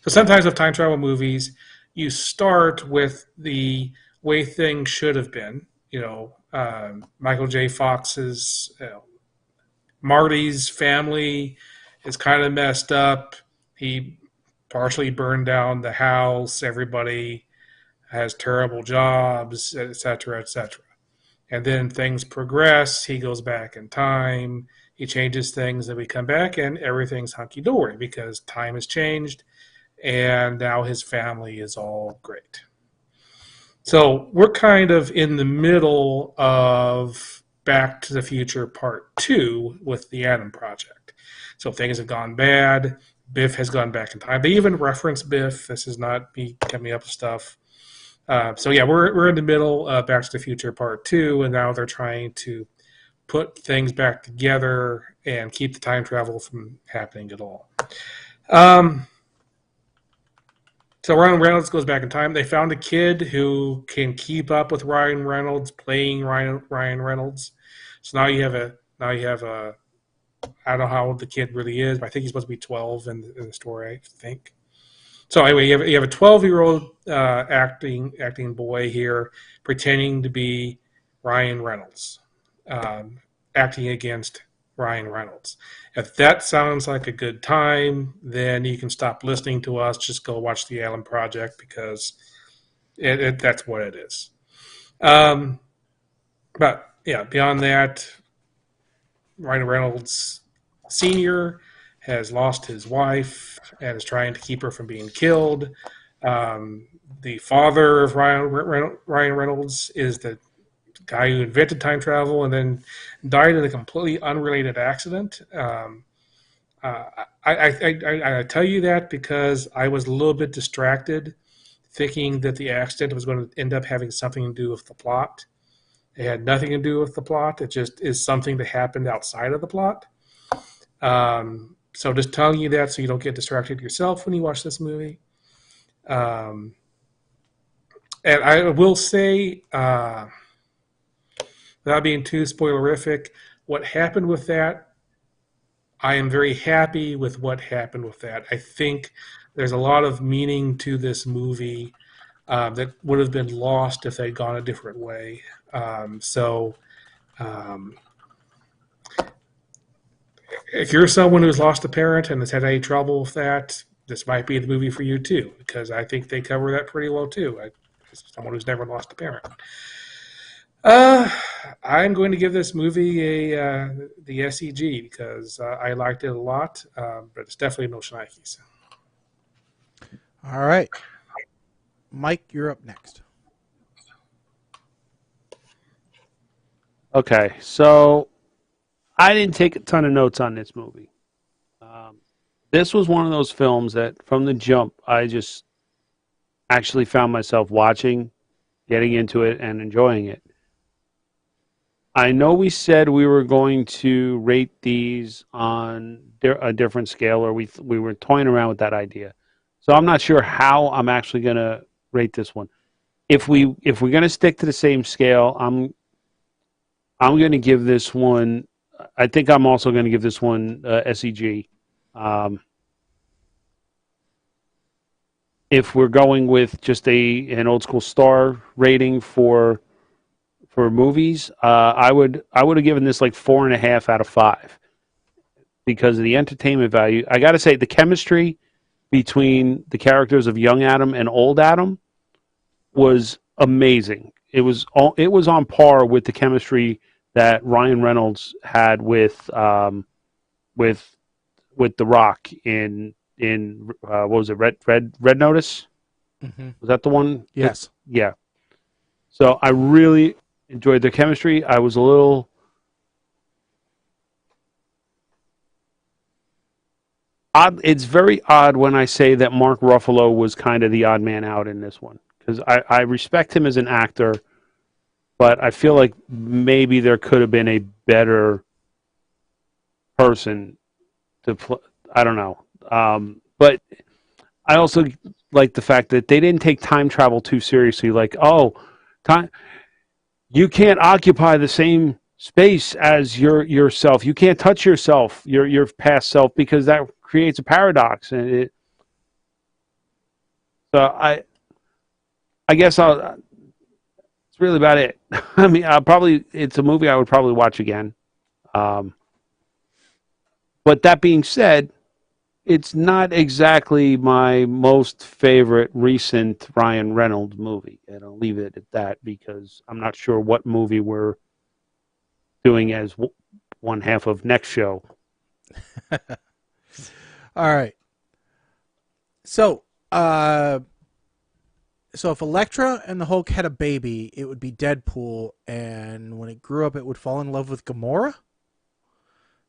so sometimes with time travel movies, you start with the way things should have been. Michael J. Fox's Marty's family is kind of messed up. He partially burned down the house. Everybody has terrible jobs, etc., etc. And then things progress. He goes back in time. He changes things, and we come back, and everything's hunky-dory because time has changed, and now his family is all great. So we're kind of in the middle of Back to the Future Part 2 with the Adam Project. So things have gone bad. Biff has gone back in time. They even reference Biff. This is not me coming up with stuff. So yeah, we're in the middle of Back to the Future Part 2, and now they're trying to put things back together and keep the time travel from happening at all. So Ryan Reynolds goes back in time. They found a kid who can keep up with Ryan Reynolds playing Ryan Reynolds. So now you have a I don't know how old the kid really is, but I think he's supposed to be 12 in the story, I think. So anyway, you have a 12-year-old acting boy here pretending to be Ryan Reynolds, acting against Ryan Reynolds. If that sounds like a good time, then you can stop listening to us. Just go watch the Adam Project because that's what it is. But yeah, beyond that, Ryan Reynolds Sr. has lost his wife and is trying to keep her from being killed. The father of Ryan Reynolds is the guy who invented time travel and then died in a completely unrelated accident. I tell you that because I was a little bit distracted thinking that the accident was going to end up having something to do with the plot. It had nothing to do with the plot. It just is something that happened outside of the plot. So just telling you that so you don't get distracted yourself when you watch this movie. And I will say, without being too spoilerific, what happened with that, I am very happy with what happened with that. I think there's a lot of meaning to this movie. that would have been lost if they'd gone a different way. If you're someone who's lost a parent and has had any trouble with that, this might be the movie for you too, because I think they cover that pretty well too. As someone who's never lost a parent. I'm going to give this movie the SEG because I liked it a lot, but it's definitely no Schneikes. All right. Mike, you're up next. Okay, so I didn't take a ton of notes on this movie. This was one of those films that from the jump, I just actually found myself watching, getting into it, and enjoying it. I know we said we were going to rate these on a different scale, or we were toying around with that idea. So I'm not sure how I'm actually going to rate this one. If we're going to stick to the same scale, I'm going to give this one. I think I'm also going to give this one SEG. If we're going with just an old school star rating for movies, I would have given this like 4.5 out of 5 because of the entertainment value. I got to say the chemistry between the characters of young Adam and old Adam was amazing. It was on par with the chemistry that Ryan Reynolds had with The Rock in what was it, Red Notice? Mm-hmm. Was that the one? Yes. Yeah. So I really enjoyed their chemistry. I was a little odd. It's very odd when I say that Mark Ruffalo was kind of the odd man out in this one because I respect him as an actor, but I feel like maybe there could have been a better person to play. I don't know. But I also like the fact that they didn't take time travel too seriously. Like, you can't occupy the same space as yourself. You can't touch yourself, your past self, because that creates a paradox. And I guess it's really about it. I mean, it's a movie I would probably watch again. But that being said, it's not exactly my most favorite recent Ryan Reynolds movie. And I'll leave it at that because I'm not sure what movie we're doing as one half of next show. All right. So if Elektra and the Hulk had a baby, it would be Deadpool, and when it grew up, it would fall in love with Gamora?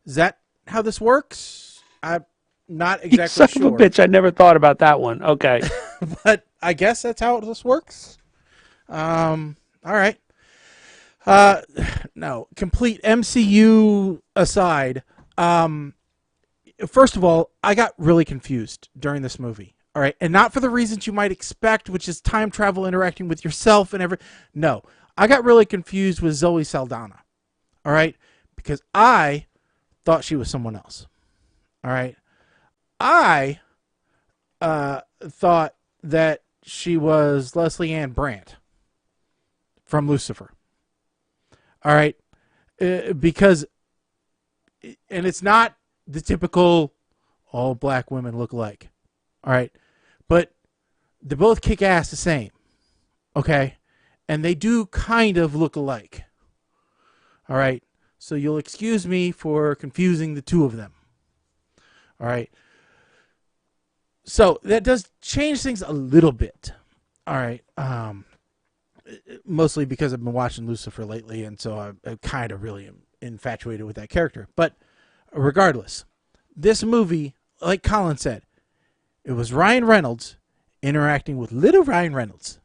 Is that how this works? I'm not exactly You son sure. of a bitch, I never thought about that one. Okay. But I guess that's how this works. All right. No, complete MCU aside. First of all, I got really confused during this movie. All right, and not for the reasons you might expect, which is time travel, interacting with yourself, and No, I got really confused with Zoe Saldana. All right, because I thought she was someone else. All right, I thought that she was Leslie Ann Brandt from Lucifer. All right, because, and it's not the typical all black women look alike. All right, but they both kick ass the same. Okay, and they do kind of look alike. All right, so you'll excuse me for confusing the two of them. All right, so that does change things a little bit. All right, mostly because I've been watching Lucifer lately, and so I kind of really am infatuated with that character. But regardless, this movie, like Colin said, it was Ryan Reynolds interacting with little Ryan Reynolds.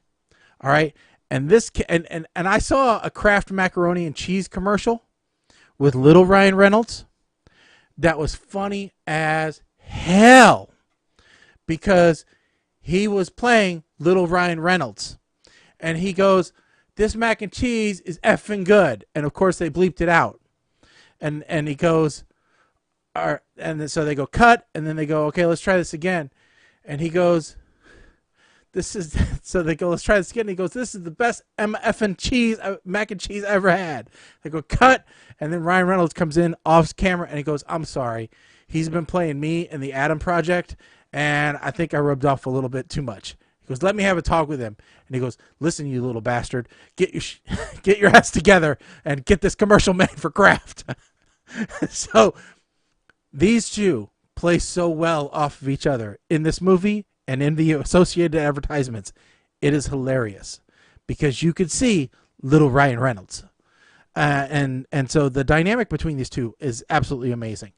All right, and this and I saw a Kraft macaroni and cheese commercial with little Ryan Reynolds that was funny as hell because he was playing little Ryan Reynolds. And he goes, "This mac and cheese is effing good." And of course they bleeped it out. And he goes, and so they go cut, and then they go, "Okay, let's try this again." And he goes, this is so they go, let's try this again. And he goes, this is the best mac and cheese I ever had. They go cut, and then Ryan Reynolds comes in off camera and he goes, I'm sorry, he's been playing me in the Adam Project, and I think I rubbed off a little bit too much. He goes, let me have a talk with him. And he goes, listen, you little bastard, get your ass together and get this commercial made for Kraft. So these two play so well off of each other in this movie and in the associated advertisements. It is hilarious because you could see little Ryan Reynolds. And so the dynamic between these two is absolutely amazing.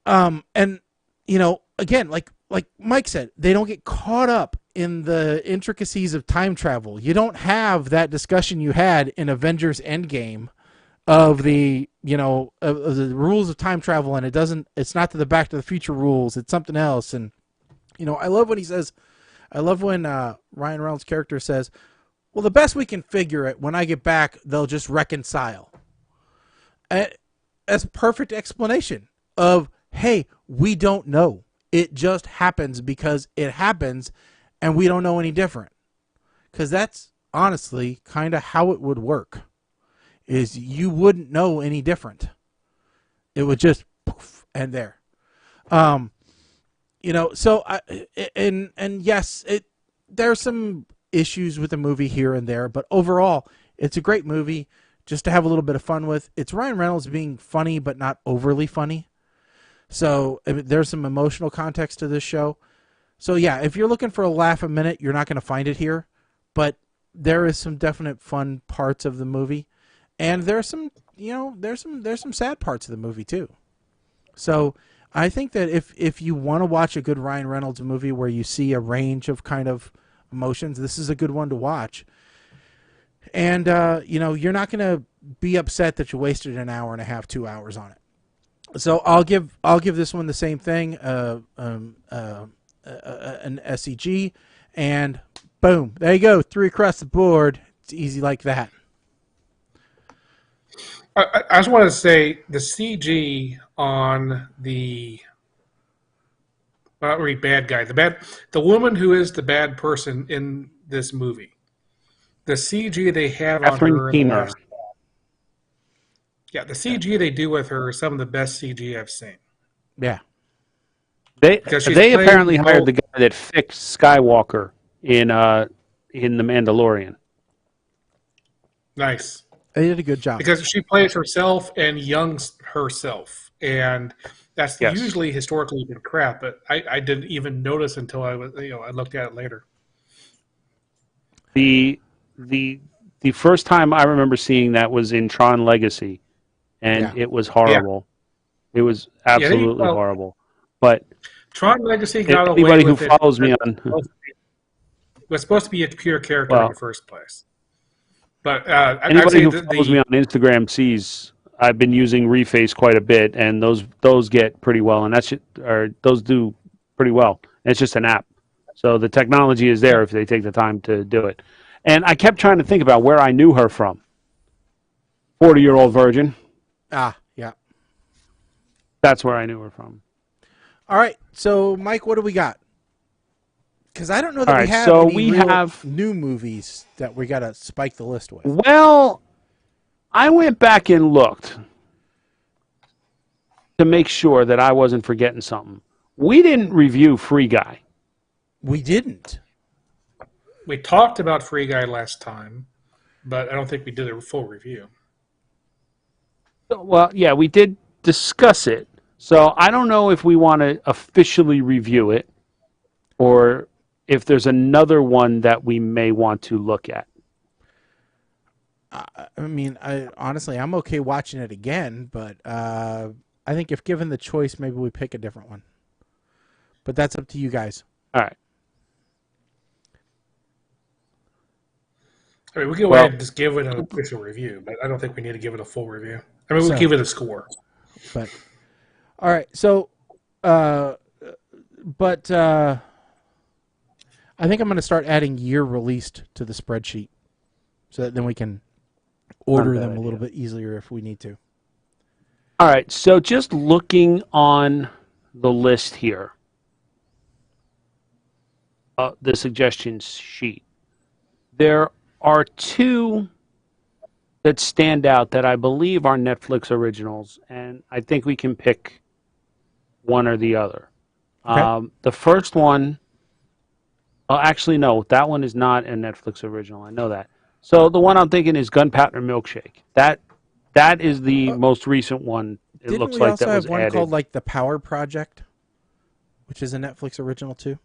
And, you know, again, like Mike said, they don't get caught up in the intricacies of time travel. You don't have that discussion you had in Avengers Endgame of the, you know, of the rules of time travel, and it's not the Back to the Future rules, it's something else. And, you know, I love when Ryan Reynolds' character says, well, the best we can figure it, when I get back, they'll just reconcile. That's a perfect explanation of, hey, we don't know. It just happens because it happens, and we don't know any different. Because that's honestly kind of how it would work. Is you wouldn't know any different. It would just poof and there. You know, so and yes, there's some issues with the movie here and there, but overall, it's a great movie just to have a little bit of fun with. It's Ryan Reynolds being funny, but not overly funny. So I mean, there's some emotional context to this show. So yeah, if you're looking for a laugh a minute, you're not going to find it here, but there is some definite fun parts of the movie. And there's some, you know, there's some sad parts of the movie too. So I think that if you want to watch a good Ryan Reynolds movie where you see a range of kind of emotions, this is a good one to watch. And you know, you're not going to be upset that you wasted an hour and a half, 2 hours on it. So I'll give this one the same thing, an SEG, and boom, there you go, 3 across the board. It's easy like that. I just want to say the CG on the not really bad guy, the woman who is the bad person in this movie. The CG they have on her in the last, the CG they do with her is some of the best CG I've seen. Yeah. They apparently hired the guy that fixed Skywalker in The Mandalorian. Nice. They did a good job. Because she plays herself and youngs herself. And that's usually historically been crap, but I didn't even notice until I looked at it later. The first time I remember seeing that was in Tron Legacy, and it was horrible. Yeah. It was absolutely horrible. But Tron Legacy got away anybody with who follows me on was supposed to be a pure character in the first place. But anybody who follows me on Instagram sees I've been using Reface quite a bit, and those get pretty well, and those do pretty well. And it's just an app, so the technology is there if they take the time to do it. And I kept trying to think about where I knew her from. 40-year-old virgin. Ah, yeah. That's where I knew her from. All right, so Mike, what do we got? Because I don't know that we have new movies that we got to spike the list with. Well, I went back and looked to make sure that I wasn't forgetting something. We didn't review Free Guy. We didn't. We talked about Free Guy last time, but I don't think we did a full review. Well, yeah, we did discuss it. So I don't know if we want to officially review it or if there's another one that we may want to look at. I mean, honestly, I'm okay watching it again, but I think if given the choice, maybe we pick a different one. But that's up to you guys. All right. I mean, we can go ahead and just give it an official review, but I don't think we need to give it a full review. I mean, we'll give it a score. But all right, so, I think I'm going to start adding year released to the spreadsheet, so that then we can order them a little bit easier if we need to. All right, so just looking on the list here, the suggestion sheet. There are two that stand out that I believe are Netflix originals, and I think we can pick one or the other. Okay. The first one, well, actually, no, that one is not a Netflix original. I know that. So the one I'm thinking is Gunpowder Milkshake. That is the most recent one. It Didn't looks we like also that was have one added. called like The Power Project, which is a Netflix original too?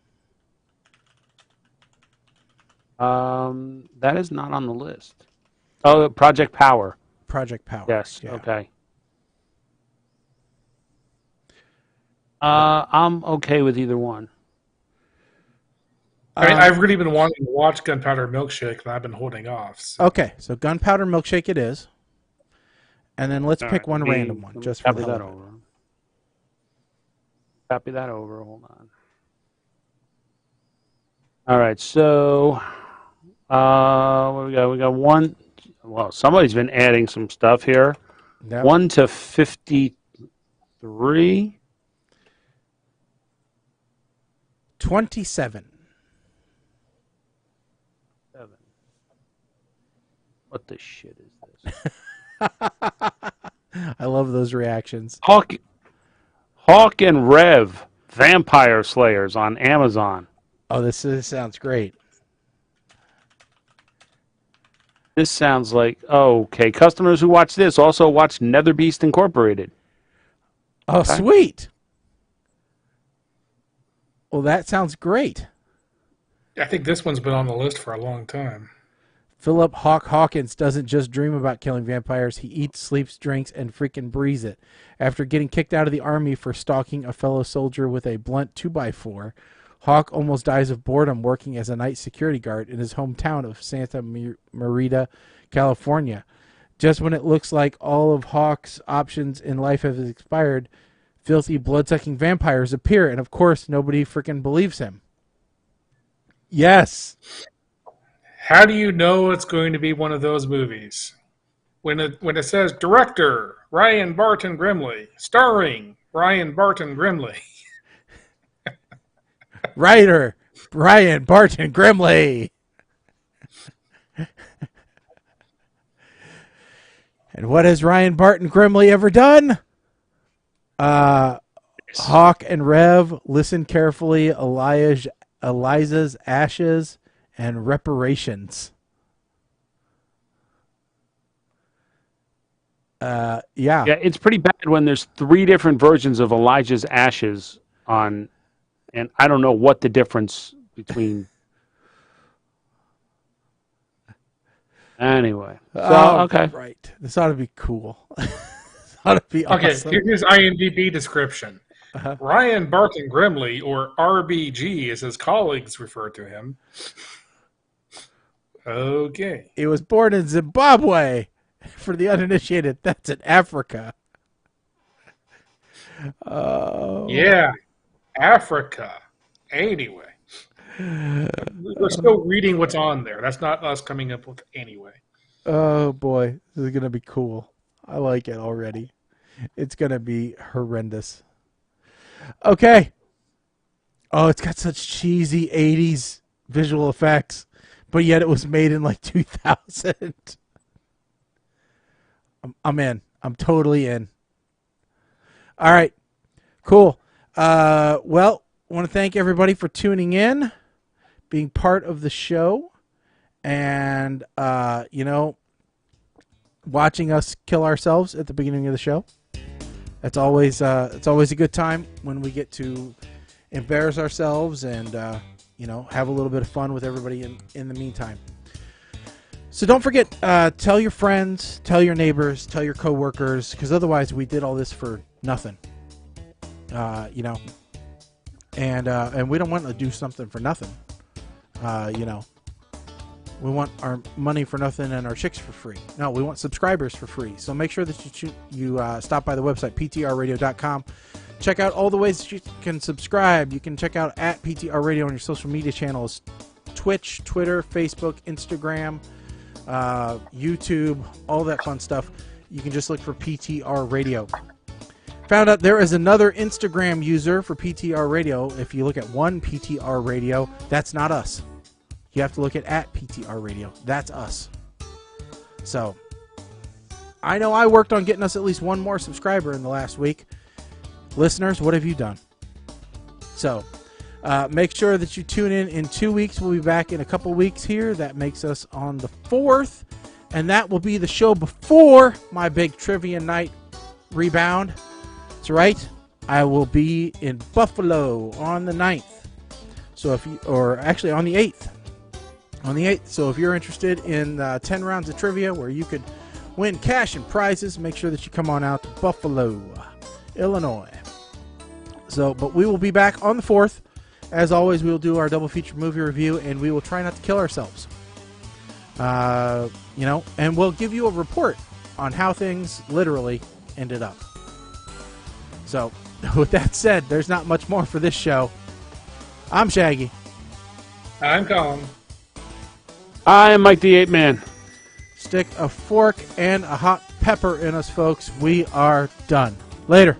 That is not on the list. Oh, Project Power. Project Power. Yes. Yeah. Okay. I'm okay with either one. I mean, I've really been wanting to watch Gunpowder Milkshake, and I've been holding off. So. Okay, so Gunpowder Milkshake it is. And then let's All pick right, one let me- random one, let me just for the copy hell that of it. over. Copy that over. Hold on. All right, so what we got? We got one. Well, somebody's been adding some stuff here. Yep. 1 to 53. 27. 7. What the shit is this? I love those reactions. Hawk and Rev, Vampire Slayers on Amazon. Oh, this sounds great. This sounds like, okay, customers who watch this also watch Nether Beast Incorporated. Oh, Okay. sweet. Well, that sounds great. I think this one's been on the list for a long time. Philip Hawkins doesn't just dream about killing vampires. He eats, sleeps, drinks, and freaking breathes it. After getting kicked out of the army for stalking a fellow soldier with a blunt 2x4, Hawk almost dies of boredom working as a night security guard in his hometown of Santa Marita, California. Just when it looks like all of Hawk's options in life have expired, filthy, blood-sucking vampires appear, and of course, nobody freaking believes him. Yes. How do you know it's going to be one of those movies? When it says director Ryan Barton Grimley, starring Ryan Barton Grimley. Writer Brian Barton Grimley. And what has Ryan Barton Grimley ever done? Hawk and Rev, listen carefully. Eliza's Ashes and Reparations. Yeah, it's pretty bad when there's 3 different versions of Elijah's Ashes on, and I don't know what the difference between. Anyway, so okay. Right. This ought to be cool. This ought to be Okay, awesome. here's his IMDb description. Uh-huh. Ryan Barton Grimley, or RBG as his colleagues refer to him. Okay. He was born in Zimbabwe. For the uninitiated, that's in Africa. Oh. Yeah, Africa. Anyway. We're still reading what's on there. That's not us coming up with anyway. Oh, boy. This is going to be cool. I like it already. It's going to be horrendous. Okay. Oh, it's got such cheesy 80s visual effects, but yet it was made in like 2000. I'm in. I'm totally in. All right. Cool. Well, I want to thank everybody for tuning in, being part of the show, and, watching us kill ourselves at the beginning of the show. It's always a good time when we get to embarrass ourselves and, have a little bit of fun with everybody in the meantime. So don't forget, tell your friends, tell your neighbors, tell your coworkers, because otherwise we did all this for nothing. And we don't want to do something for nothing. We want our money for nothing and our chicks for free. No, we want subscribers for free. So make sure that you stop by the website, ptrradio.com. Check out all the ways that you can subscribe. You can check out at PTR Radio on your social media channels, Twitch, Twitter, Facebook, Instagram, YouTube, all that fun stuff. You can just look for PTR Radio. Found out there is another Instagram user for PTR Radio. If you look at one PTR Radio, that's not us. You have to look at PTR Radio. That's us. So, I know I worked on getting us at least one more subscriber in the last week. Listeners, what have you done? So, make sure that you tune in 2 weeks. We'll be back in a couple weeks here. That makes us on the 4th. And that will be the show before my big trivia night rebound. That's right. I will be in Buffalo on the 9th. So if you, or actually on the 8th. On the 8th. So if you're interested in 10 rounds of trivia where you could win cash and prizes, make sure that you come on out to Buffalo, Illinois. So, but we will be back on the 4th. As always, we will do our double feature movie review, and we will try not to kill ourselves. And we'll give you a report on how things literally ended up. So, with that said, there's not much more for this show. I'm Shaggy. I'm Colin. I am Mike the Ape Man. Stick a fork and a hot pepper in us, folks. We are done. Later.